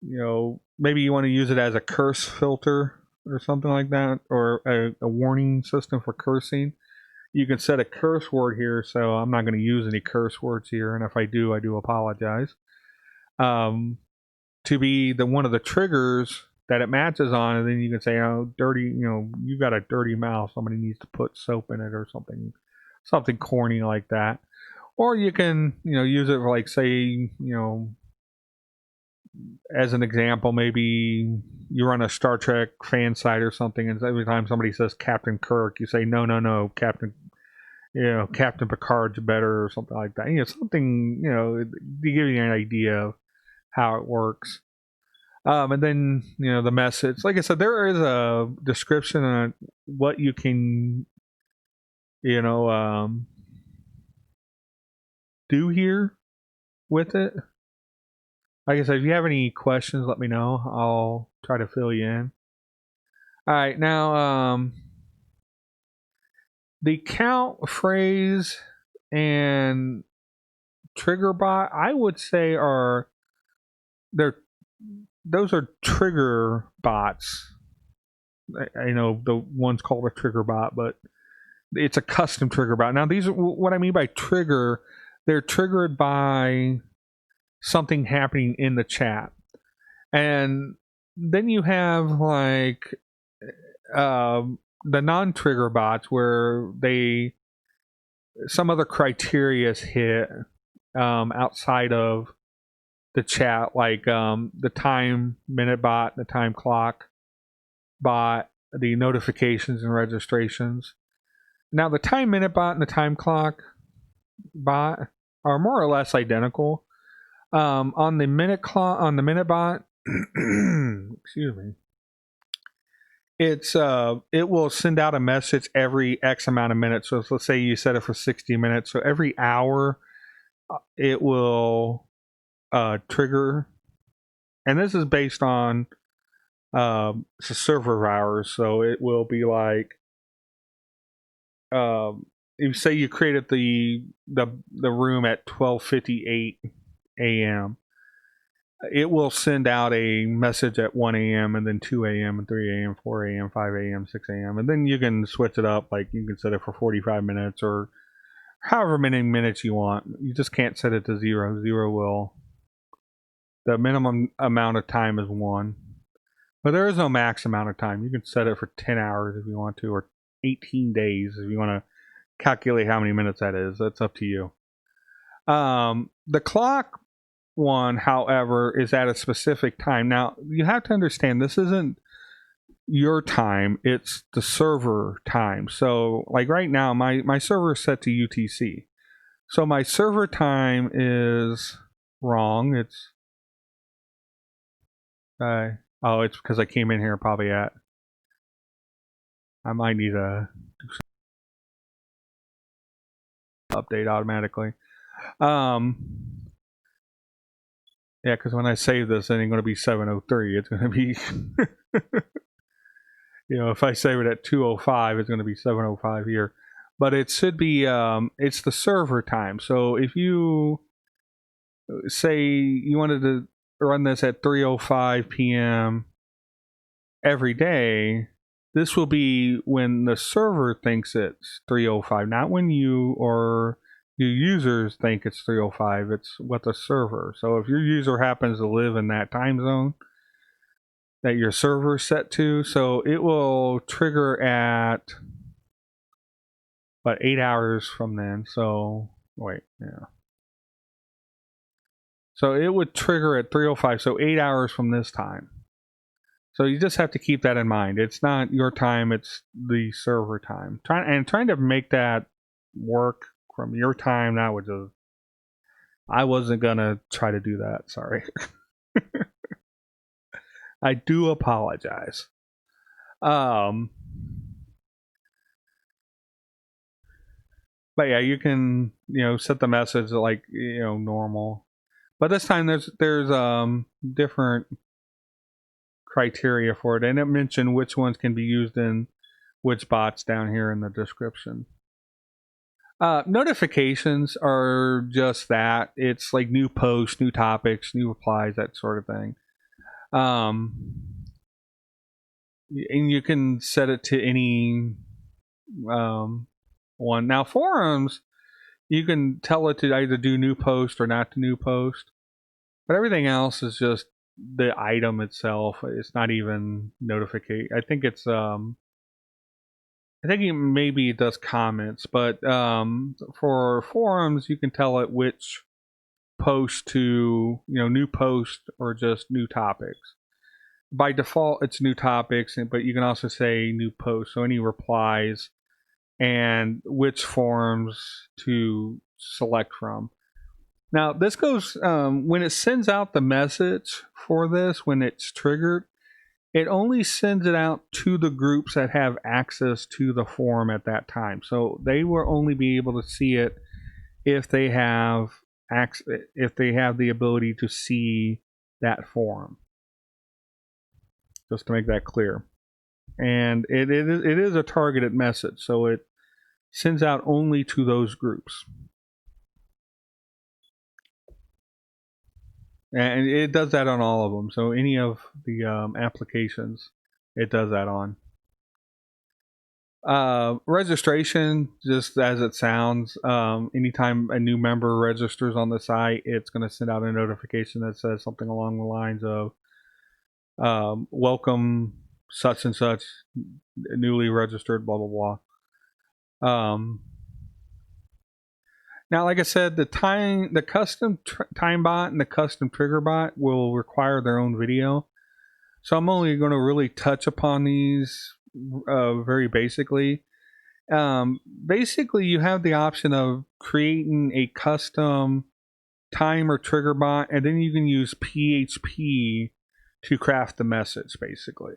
to, maybe you want to use it as a curse filter or something like that, or a warning system for cursing, you can set a curse word here. So I'm not going to use any curse words here, and if I do apologize. To be one of the triggers that it matches on, and then you can say, "Oh, dirty, you got a dirty mouth. Somebody needs to put soap in it," or something corny like that. Or you can, use it for, like, say, as an example, maybe you run a Star Trek fan site or something, and every time somebody says Captain Kirk, you say, "No, Captain Picard's better," or something like that. Something, to give you an idea of how it works. And then, the message. Like I said, there is a description on what you can, do here with it. Like I said, if you have any questions, let me know. I'll try to fill you in. All right, now the count, phrase, and trigger bot, I would say those are trigger bots. I know the one's called a trigger bot, but it's a custom trigger bot. Now, these are what I mean by trigger. They're triggered by something happening in the chat. And then you have like the non-trigger bots where some other criteria is hit outside of the chat, like the time minute bot, the time clock bot, the notifications and registrations. Now the time minute bot and the time clock bot are more or less identical. On the minute bot, excuse me, it will send out a message every X amount of minutes. So let's say you set it for 60 minutes. So every hour it will trigger, and this is based on server hours. So it will be like if say you created the room at 12:58 a.m. It will send out a message at 1 a.m. and then 2 a.m. and 3 a.m., 4 a.m., 5 a.m., 6 a.m. And then you can switch it up. Like you can set it for 45 minutes or however many minutes you want. You just can't set it to 0. 0 will. The minimum amount of time is 1. But there is no max amount of time. You can set it for 10 hours if you want to, or 18 days if you want to calculate how many minutes that is. That's up to you. The clock one, however, is at a specific time. Now, you have to understand this isn't your time, it's the server time. So, like right now, my server is set to UTC. So my server time is wrong. It's it's because I came in here probably I might need a update automatically. Yeah, because when I save this, it ain't going to be 7:03. It's going to be, if I save it at 2:05, it's going to be 7:05 here. But it should be, it's the server time. So if you say you wanted to run this at 3:05 p.m. every day, this will be when the server thinks it's 3:05, not when you or your users think it's 3:05. It's what the server. So if your user happens to live in that time zone that your server is set to, so it will trigger at 8 hours from then. So wait, yeah. So it would trigger at 3:05. So 8 hours from this time. So you just have to keep that in mind. It's not your time; it's the server time. Trying to make that work from your time, that would just, I wasn't gonna try to do that. Sorry. I do apologize. But yeah, you can set the message like normal, but this time there's different criteria for it, and it mentioned which ones can be used in which bots down here in the description. Notifications are just that. It's like new posts, new topics, new replies, that sort of thing. And you can set it to any one. Now forums, you can tell it to either do new post or not to new post, but everything else is just the item itself. It's not even notification. I think it's I think maybe it does comments, but for forums, you can tell it which post to, new post or just new topics. By default, it's new topics, but you can also say new post, so any replies and which forums to select from. Now, this goes when it sends out the message for this, when it's triggered, it only sends it out to the groups that have access to the forum at that time. So they will only be able to see it if they have the ability to see that forum. Just to make that clear. And it is a targeted message, so it sends out only to those groups. And it does that on all of them. So any of the applications, it does that on. Registration, just as it sounds, anytime a new member registers on the site, it's going to send out a notification that says something along the lines of welcome such and such, newly registered, blah blah blah. Now, like I said, the custom time bot and the custom trigger bot will require their own video, so I'm only going to really touch upon these very basically. Basically, you have the option of creating a custom time or trigger bot, and then you can use PHP to craft the message, basically.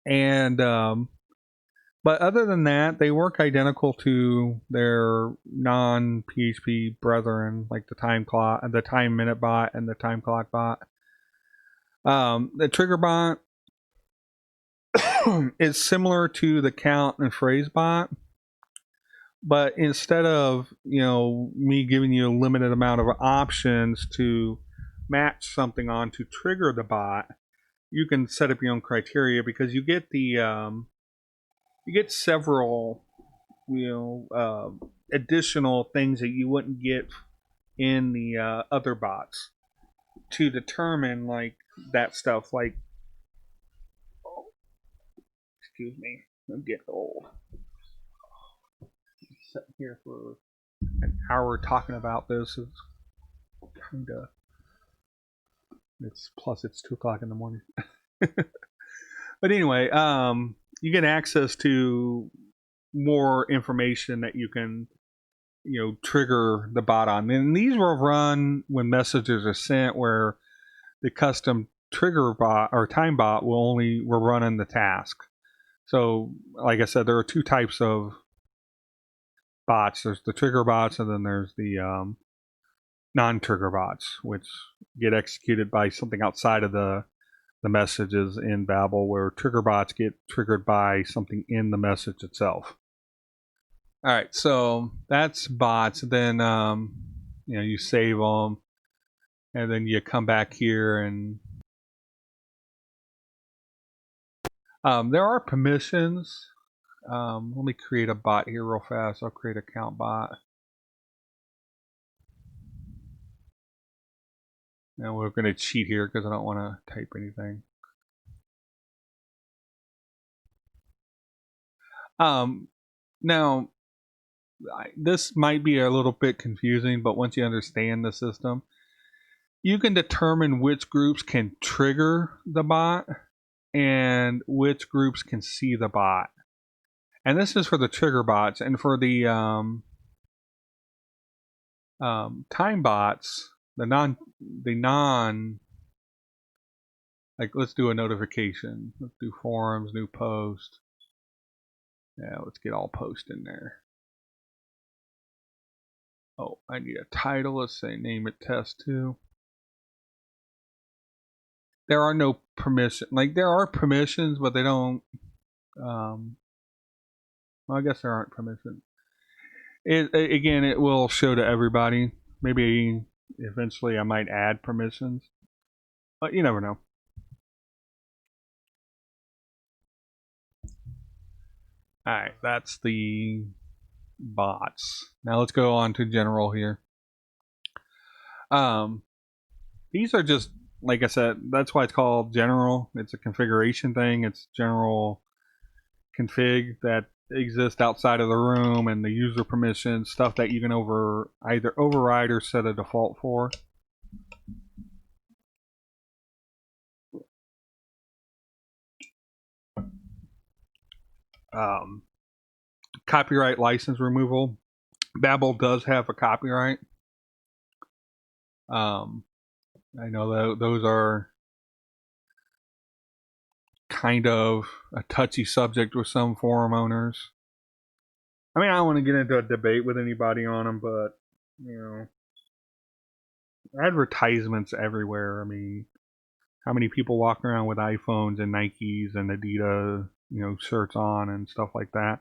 And but other than that, they work identical to their non-PHP brethren, like the time minute bot, and the time clock bot. The trigger bot is similar to the count and phrase bot, but instead of me giving you a limited amount of options to match something on to trigger the bot, you can set up your own criteria, because you get several additional things that you wouldn't get in the other bots to determine like that stuff. Like, excuse me, I'm getting old. Sitting here for an hour talking about this is kind of, it's 2 o'clock in the morning. But anyway, you get access to more information that you can trigger the bot on, and these will run when messages are sent, where the custom trigger bot or time bot will run in the task. So like I said, there are 2 types of bots. There's the trigger bots, and then there's the non-trigger bots, which get executed by something outside of the messages in Babble, where trigger bots get triggered by something in the message itself. All right, so that's bots. Then you save them, and then you come back here, and there are permissions. Let me create a bot here real fast. I'll create a count bot. And we're going to cheat here because I don't want to type anything. Now, this might be a little bit confusing, but once you understand the system, you can determine which groups can trigger the bot and which groups can see the bot. And this is for the trigger bots. And for the time bots, the non, like, let's do a notification. Let's do forums, new post. Yeah, let's get all post in there. Oh, I need a title. Let's say name it test 2. There are no permissions. Like, there are permissions, but they don't. Well, I guess there aren't permissions. Again, it will show to everybody. Maybe eventually I might add permissions, but you never know. All right, that's the bots. Now let's go on to general here. These are just, like I said, that's why it's called general. It's a configuration thing. It's general config that exists outside of the room, and the user permissions, stuff that you can either override or set a default for. Copyright license removal. Babble does have a copyright. I know those are kind of a touchy subject with some forum owners. I mean, I don't want to get into a debate with anybody on them, but advertisements everywhere. I mean, how many people walk around with iPhones and Nikes and Adidas, shirts on and stuff like that?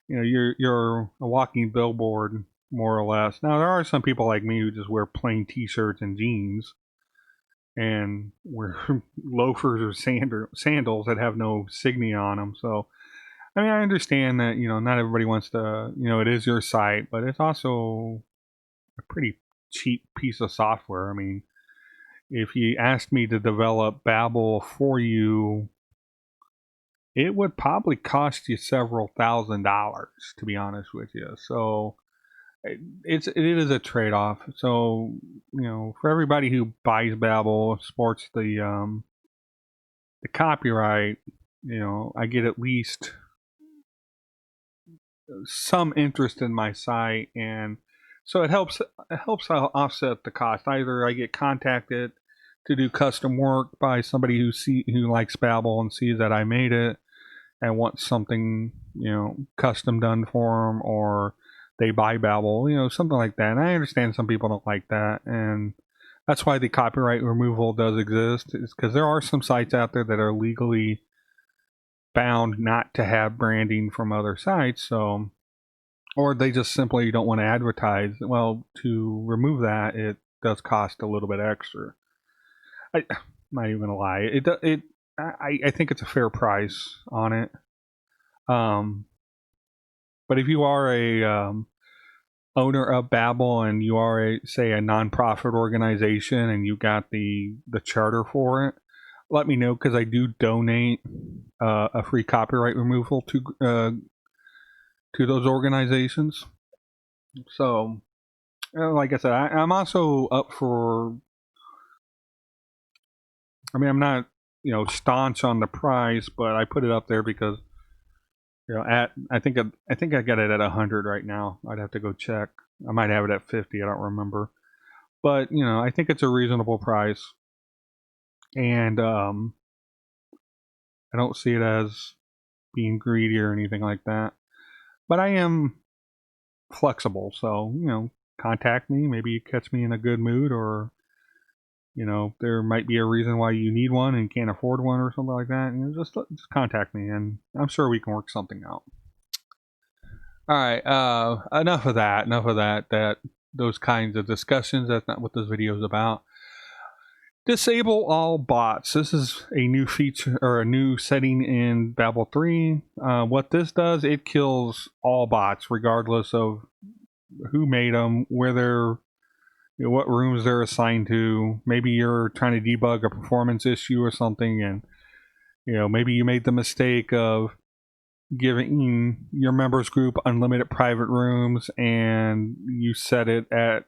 You're a walking billboard, more or less. Now, there are some people like me who just wear plain T-shirts and jeans and wear loafers or sandals that have no signia on them. So I mean, I understand that, not everybody wants to, it is your site, but it's also a pretty cheap piece of software. I mean, if you asked me to develop Babble for you, it would probably cost you several $1,000s, to be honest with you. So it is a trade-off. So, for everybody who buys Babble, sports the copyright, I get at least some interest in my site, and so it helps offset the cost. Either I get contacted to do custom work by somebody who likes Babble and sees that I made it and wants something custom done for them, or they buy Babble, something like that. And I understand some people don't like that, and that's why the copyright removal does exist, is because there are some sites out there that are legally bound not to have branding from other sites, so, or they just simply don't want to advertise. Well, to remove that, it does cost a little bit extra. I'm not even gonna lie. I think it's a fair price on it. But if you are a owner of Babble and you are say a nonprofit organization and you got the charter for it, let me know, because I do donate a free copyright removal to those organizations. So, like I said, I'm also up for. I mean, I'm not staunch on the price, but I put it up there because I think I got it at 100 right now. I'd have to go check. I might have it at 50. I don't remember, but I think it's a reasonable price, and I don't see it as being greedy or anything like that. But I am flexible, so contact me. Maybe you catch me in a good mood, or there might be a reason why you need one and can't afford one or something like that. Just contact me, and I'm sure we can work something out. All right, enough of that. Those kinds of discussions. That's not what this video is about. Disable all bots. This is a new feature or a new setting in Babble 3. What this does, it kills all bots, regardless of who made them, where they're, what rooms they're assigned to. Maybe you're trying to debug a performance issue or something, and maybe you made the mistake of giving your members group unlimited private rooms, and you set it at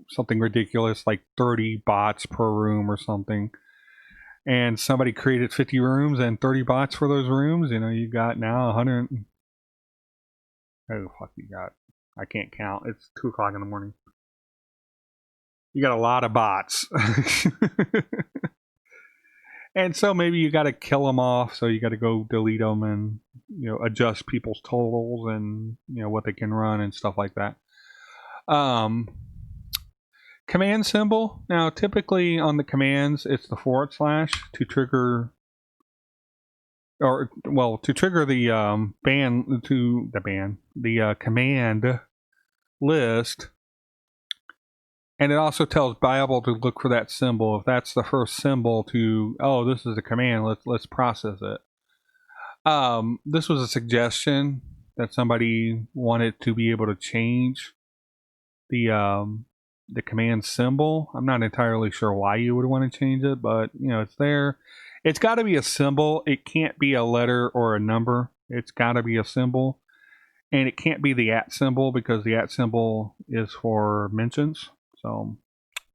something ridiculous like 30 bots per room or something, and somebody created 50 rooms and 30 bots for those rooms. You got now 100. Oh fuck, you got, I can't count, it's 2 o'clock in the morning. You got a lot of bots. And so maybe you got to kill them off, so you got to go delete them and adjust people's totals and what they can run and stuff like that. Command symbol. Now, typically on the commands, it's the / to trigger, or well, to trigger the command list. And it also tells Babble to look for that symbol. If that's the first symbol to, oh, this is a command, let's process it. This was a suggestion that somebody wanted to be able to change the command symbol. I'm not entirely sure why you would want to change it, but it's there. It's got to be a symbol. It can't be a letter or a number. It's got to be a symbol, and it can't be the @ symbol, because the @ symbol is for mentions. So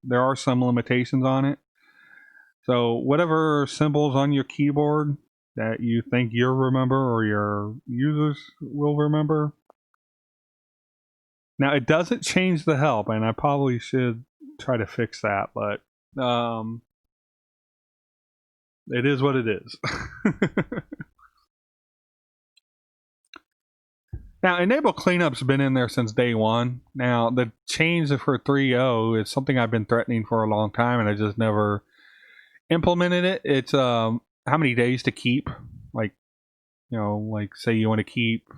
there are some limitations on it. So whatever symbols on your keyboard that you think you'll remember or your users will remember. Now, it doesn't change the help, and I probably should try to fix that, but it is what it is. Now, enable cleanup's been in there since day one. Now, the change for 3.0 is something I've been threatening for a long time, and I just never implemented it. It's how many days to keep. Like, like say you want to keep,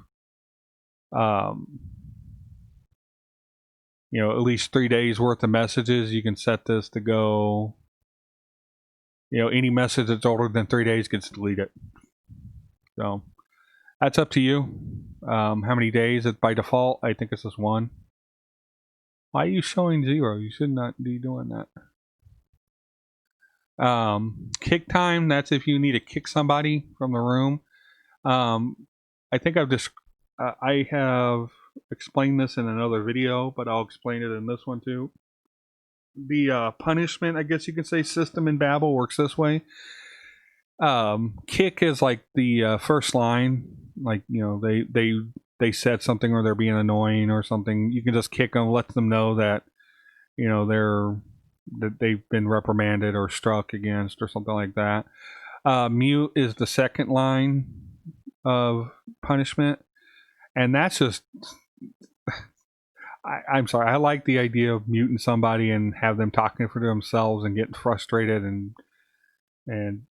at least 3 days worth of messages. You can set this to go, any message that's older than 3 days gets deleted. So That's up to you. How many days? It by default, I think it's just 1. Why are you showing 0? You should not be doing that. Kick time, that's if you need to kick somebody from the room. I think I have explained this in another video, but I'll explain it in this one too. The punishment, I guess you could say, system in Babble works this way. Kick is like the first line, like, you know, they said something or they're being annoying or something. You can just kick them, let them know that, you know, that they've been reprimanded or struck against or something like that. Mute is the second line of punishment, and that's just I'm sorry, I like the idea of muting somebody and have them talking for themselves and getting frustrated and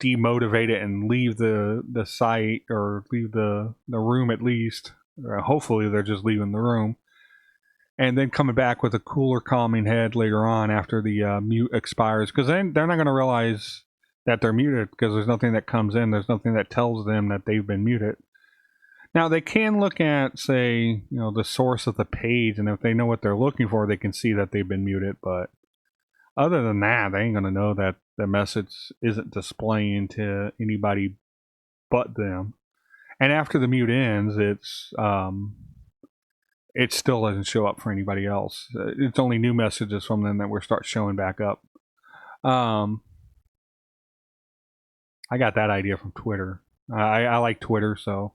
demotivated and leave the site or leave the room at least. Hopefully they're just leaving the room and then coming back with a cooler, calming head later on after the mute expires, because then they're not going to realize that they're muted because there's nothing that comes in. There's nothing that tells them that they've been muted. Now they can look at, say, you know, the source of the page, and if they know what they're looking for, they can see that they've been muted. But other than that, they ain't going to know that the message isn't displaying to anybody but them. And after the mute ends, it still doesn't show up for anybody else. It's only new messages from them that will start showing back up. I got that idea from Twitter. I like Twitter, so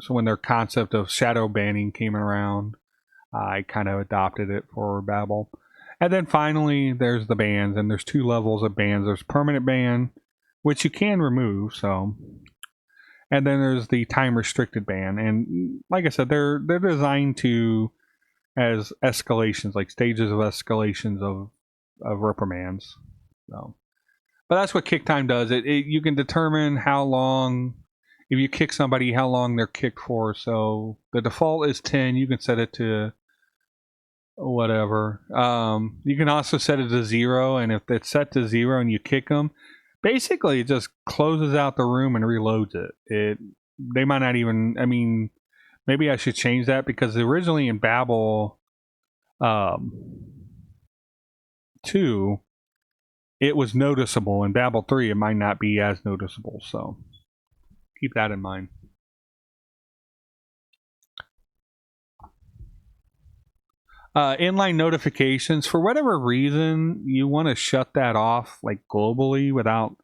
when their concept of shadow banning came around, I kind of adopted it for Babble. And then finally, there's the bans, and there's 2 levels of bans. There's permanent ban, which you can remove, so. And then there's the time restricted ban, and like I said, they're designed to as escalations, like stages of escalations of reprimands. So, but that's what kick time does. You can determine how long, if you kick somebody, how long they're kicked for. So the default is 10. You can set it to whatever. You can also set it to 0, and if it's set to 0 and you kick them, basically it just closes out the room and reloads it. They might not even, I mean, maybe I should change that, because originally in Babble 2, it was noticeable. In Babble 3, it might not be as noticeable, so keep that in mind. Inline notifications, for whatever reason, you want to shut that off, like globally, without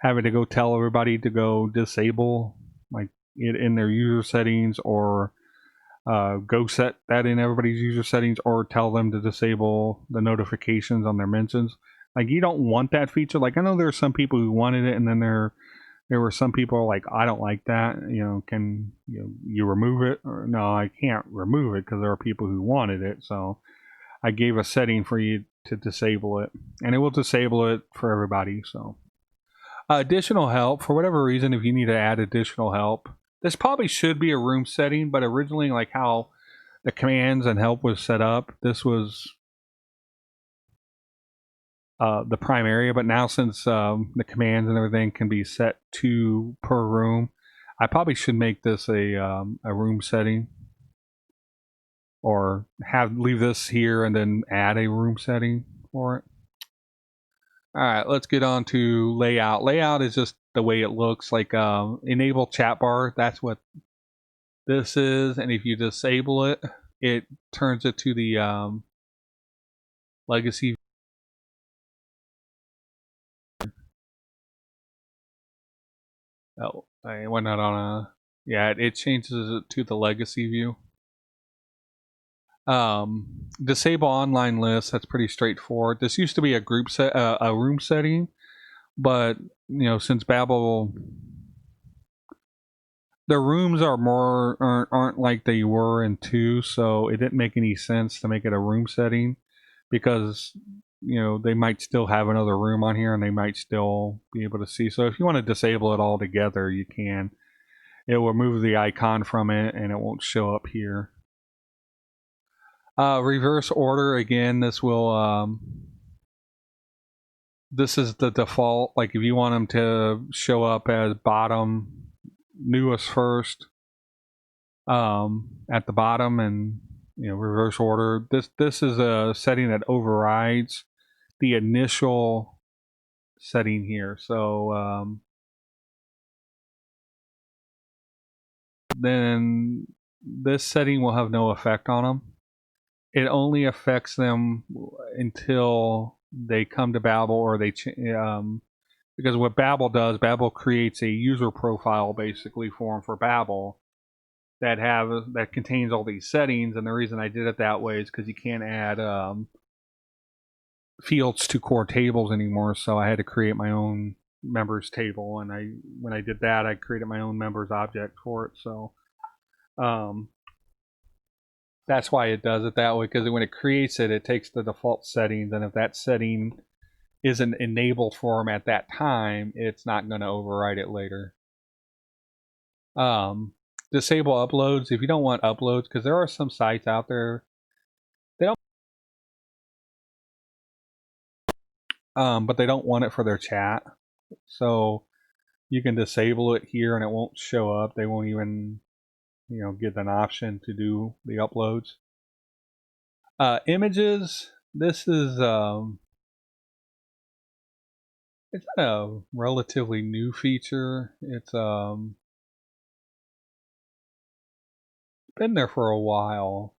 having to go tell everybody to go disable like it in their user settings, or go set that in everybody's user settings, or tell them to disable the notifications on their mentions. Like, you don't want that feature. Like, I know there are some people who wanted it, and then there were some people like, I don't like that. You know, can you remove it? Or no, I can't remove it because there are people who wanted it. So I gave a setting for you to disable it, and it will disable it for everybody. So additional help, for whatever reason, if you need to add additional help, this probably should be a room setting, but originally, like how the commands and help was set up, this was the prime area. But now, since the commands and everything can be set to per room, I probably should make this a room setting, or leave this here and then add a room setting for it. All right, let's get on to layout. Layout is just the way it looks. Like enable chat bar, that's what this is. And if you disable it, it turns it to the legacy. Oh, I went out on a, yeah, it changes it to the legacy view. Disable online lists, that's pretty straightforward. This used to be a group set, a room setting, but since Babble, the rooms aren't like they were in 2, so it didn't make any sense to make it a room setting, because they might still have another room on here and they might still be able to see. So if you want to disable it altogether, you can. It will remove the icon from it and it won't show up here. Reverse order, again, this will this is the default. Like if you want them to show up as bottom, newest first, at the bottom, and reverse order. This is a setting that overrides the initial setting here. So then this setting will have no effect on them. It only affects them until they come to Babble, or they because what Babble does, Babble creates a user profile basically for them for Babble that contains all these settings. And the reason I did it that way is because you can't add fields to core tables anymore. So I had to create my own members table, and when I did that, I created my own members object for it. So that's why it does it that way, because when it creates it, it takes the default settings, and if that setting isn't enabled for them at that time, it's not going to override it later. Disable uploads if you don't want uploads, because there are some sites out there they don't, but they don't want it for their chat. So you can disable it here, and it won't show up. They won't even, give an option to do the uploads. Images. This is it's a relatively new feature. It's been there for a while.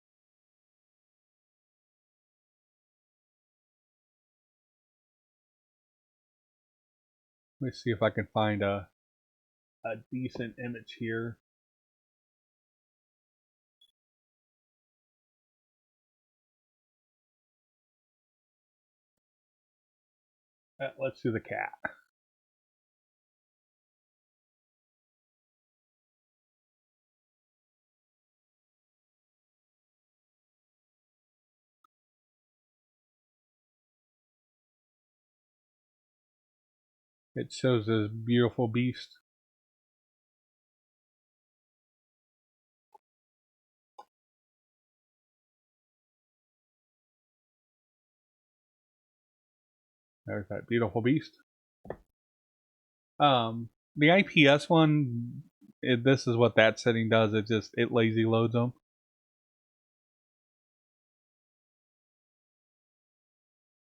Let me see if I can find a decent image here. Let's do the cat. It shows this beautiful beast. There's that beautiful beast. The IPS one, this is what that setting does. It lazy loads them.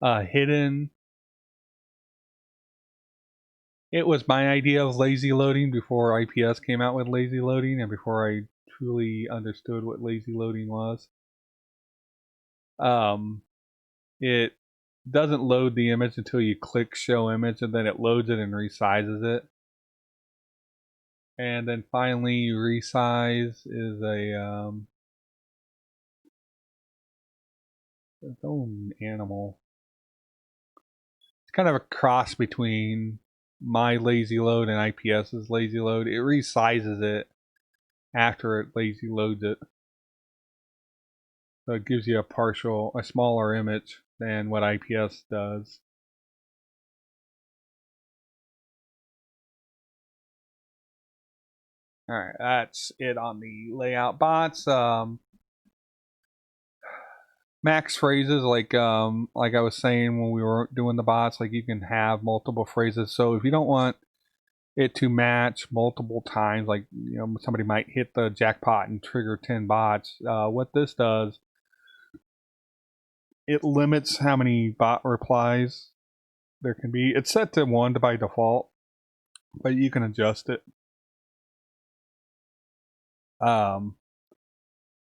Hidden. It was my idea of lazy loading before IPS came out with lazy loading, and before I truly understood what lazy loading was. It doesn't load the image until you click show image, and then it loads it and resizes it. And then finally, resize is its own animal. It's kind of a cross between my lazy load and IPS's lazy load. It resizes it after it lazy loads it. So it gives you a smaller image than what IPS does. All right, that's it on the layout bots. Max phrases, like I was saying when we were doing the bots, like you can have multiple phrases. So if you don't want it to match multiple times, like somebody might hit the jackpot and trigger 10 bots, what this does, it limits how many bot replies there can be. It's set to 1 by default, but you can adjust it.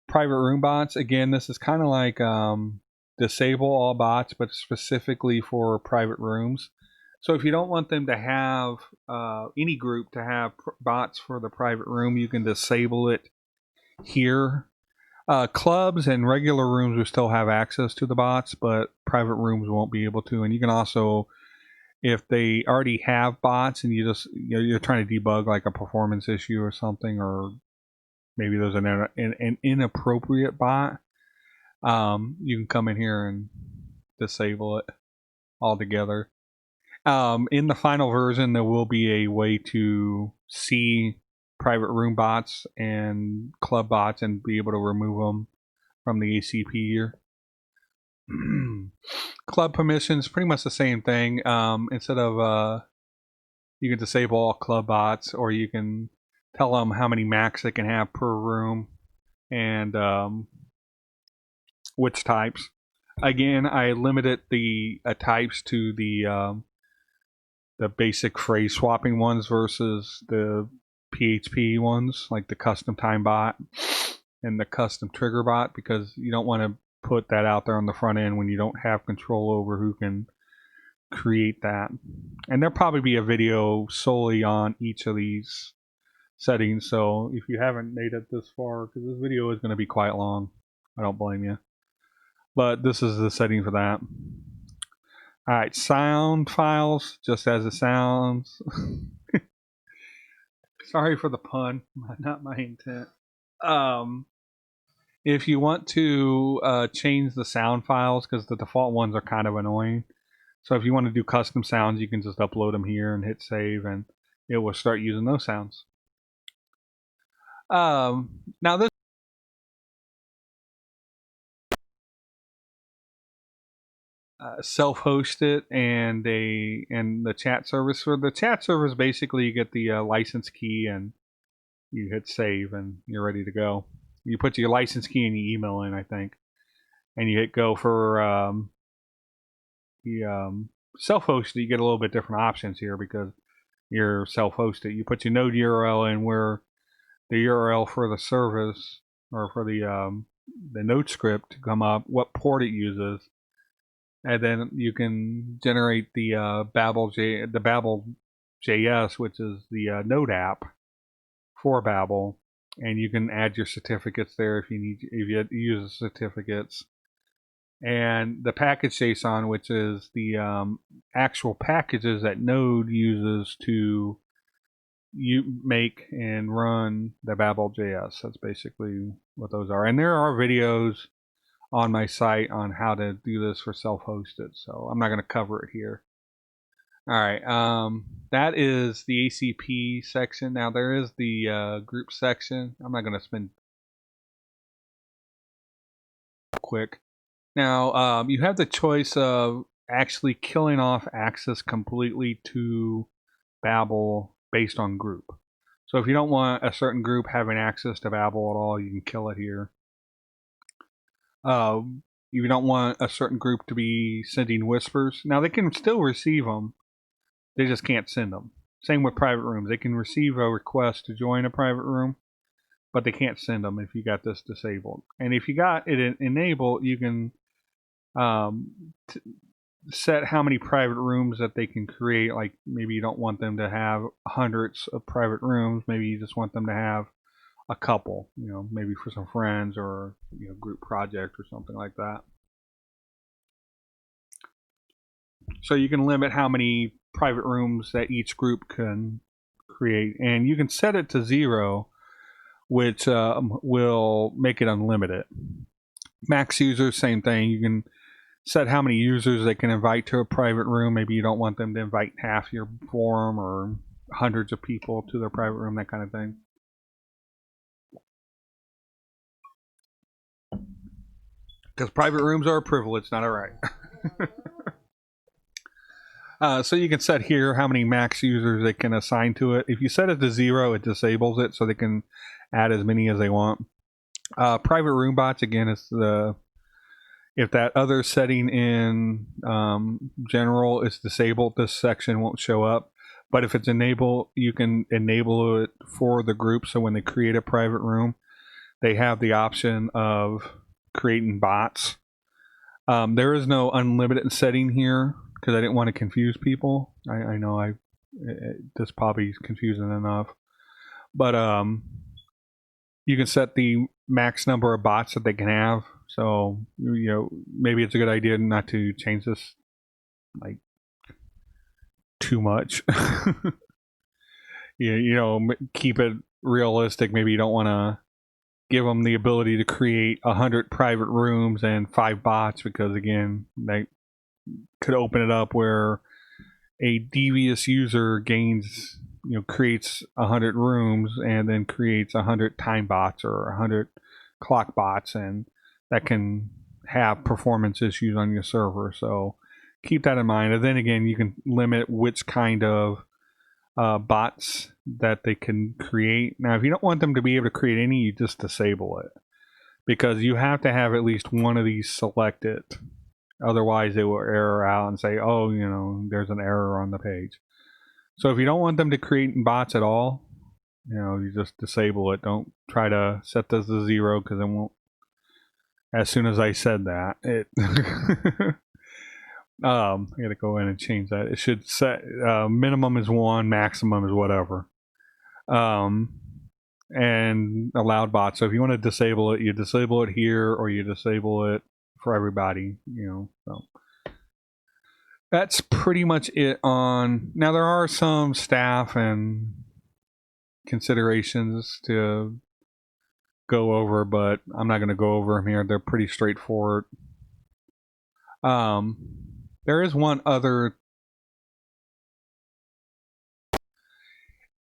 Private room bots, again, this is kind of like disable all bots, but specifically for private rooms. So if you don't want them to have any group to have bots for the private room, you can disable it here. Clubs and regular rooms will still have access to the bots, but private rooms won't be able to. And you can also, if they already have bots and you're trying to debug like a performance issue or something, or maybe there's an inappropriate bot, you can come in here and disable it altogether. In the final version, there will be a way to see private room bots and club bots and be able to remove them from the ACP here. Club permissions, pretty much the same thing. Instead of you can disable all club bots, or you can tell them how many max they can have per room, and which types. Again, I limited the types to the basic phrase swapping ones versus the PHP ones, like the custom time bot and the custom trigger bot, because you don't want to put that out there on the front end when you don't have control over who can create that. And there'll probably be a video solely on each of these settings, so if you haven't made it this far, because this video is going to be quite long, I don't blame you. But this is the setting for that. Alright, sound files, just as it sounds. Sorry for the pun, not my intent. If you want to change the sound files, because the default ones are kind of annoying, so if you want to do custom sounds, you can just upload them here and hit save, and it will start using those sounds. Now this self-hosted and the chat service. For the chat service, basically you get the license key and you hit save and you're ready to go. You put your license key and your email in, I think, and you hit go. For the self-hosted, you get a little bit different options here because you're self-hosted. You put your node URL in, where the URL for the service, or for the node script to come up, what port it uses, and then you can generate the Babble JS, which is the node app for Babble, and you can add your certificates there if you use the certificates. And the package JSON, which is the actual packages that Node uses to make and run the Babble JS. That's basically what those are. And there are videos on my site on how to do this for self-hosted, so I'm not going to cover it here. All right, that is the ACP section. Now there is the group section. I'm not going to spend quick. Now you have the choice of actually killing off access completely to Babble based on group. So if you don't want a certain group having access to Babble at all, you can kill it here. You don't want a certain group to be sending whispers. Now they can still receive them, they just can't send them. Same with private rooms. They can receive a request to join a private room, but they can't send them if you got this disabled. And if you got it enabled, you can set how many private rooms that they can create. Like maybe you don't want them to have hundreds of private rooms. Maybe you just want them to have a couple, maybe for some friends or group project or something like that. So you can limit how many private rooms that each group can create, and you can set it to 0, which will make it unlimited. Max users, same thing. You can set how many users they can invite to a private room. Maybe you don't want them to invite half your forum or hundreds of people to their private room, that kind of thing. Because private rooms are a privilege, not a right. So you can set here how many max users they can assign to it. If you set it to 0, it disables it, so they can add as many as they want. Private Roombots, again, is if that other setting in general is disabled, this section won't show up. But if it's enabled, you can enable it for the group, so when they create a private room, they have the option of creating bots. There is no unlimited setting here because I didn't want to confuse people. I know this probably is confusing enough, but you can set the max number of bots that they can have. So maybe it's a good idea not to change this like too much. Keep it realistic. Maybe you don't want to give them the ability to create 100 private rooms and 5 bots, because again, they could open it up where a devious user creates 100 rooms and then creates 100 time bots or 100 clock bots, and that can have performance issues on your server. So keep that in mind. And then again, you can limit which kind of bots that they can create. Now, if you don't want them to be able to create any, you just disable it, because you have to have at least one of these selected. Otherwise, it will error out and say, oh, you know, there's an error on the page. So if you don't want them to create bots at all, you know, you just disable it. Don't try to set this to 0, because it won't. As soon as I said that, it I gotta go in and change that. It should set minimum is 1, maximum is whatever. And allowed bots. So if you want to disable it, you disable it here, or you disable it for everybody, you know. So that's pretty much it on. Now there are some staff and considerations to go over, but I'm not going to go over them here. They're pretty straightforward. There is one other.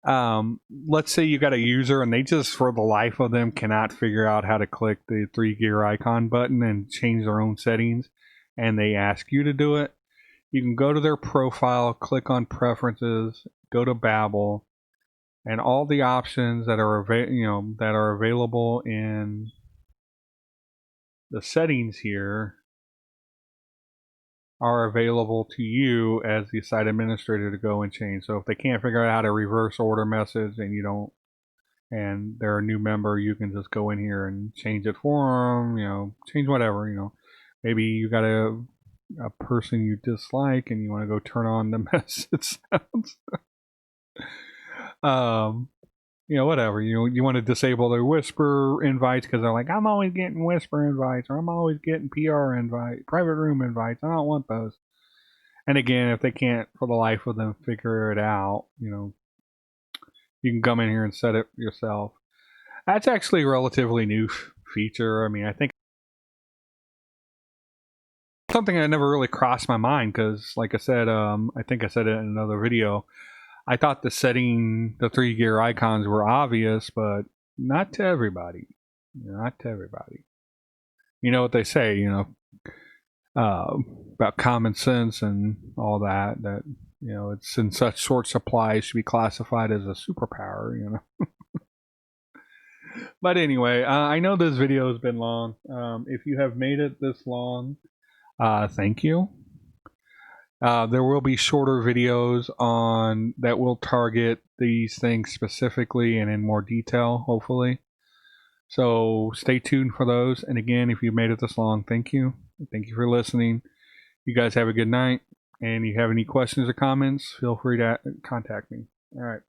Let's say you got a user and they just, for the life of them, cannot figure out how to click the 3-gear icon button and change their own settings, and they ask you to do it. You can go to their profile, click on preferences, go to Babble, and all the options that are available in the settings here are available to you as the site administrator to go and change. So if they can't figure out how to reverse order message and they're a new member, you can just go in here and change it for them, you know, change whatever, you know. Maybe you got a person you dislike and you want to go turn on the message sounds. You know, whatever. You want to disable their whisper invites because they're like, I'm always getting whisper invites, or I'm always getting PR invite, private room invites. I don't want those. And again, if they can't for the life of them figure it out, you know, you can come in here and set it yourself. That's actually a relatively new feature. I mean, I think something that never really crossed my mind, because like I said, I think I said it in another video, I thought the 3-gear icons were obvious, but not to everybody. Not to everybody. You know what they say, you know, about common sense and all that, that, you know, it's in such short supply, it should be classified as a superpower, you know. But anyway, I know this video has been long. If you have made it this long, thank you. There will be shorter videos on that will target these things specifically and in more detail, hopefully. So stay tuned for those. And again, if you made it this long, thank you. Thank you for listening. You guys have a good night. And if you have any questions or comments, feel free to contact me. All right.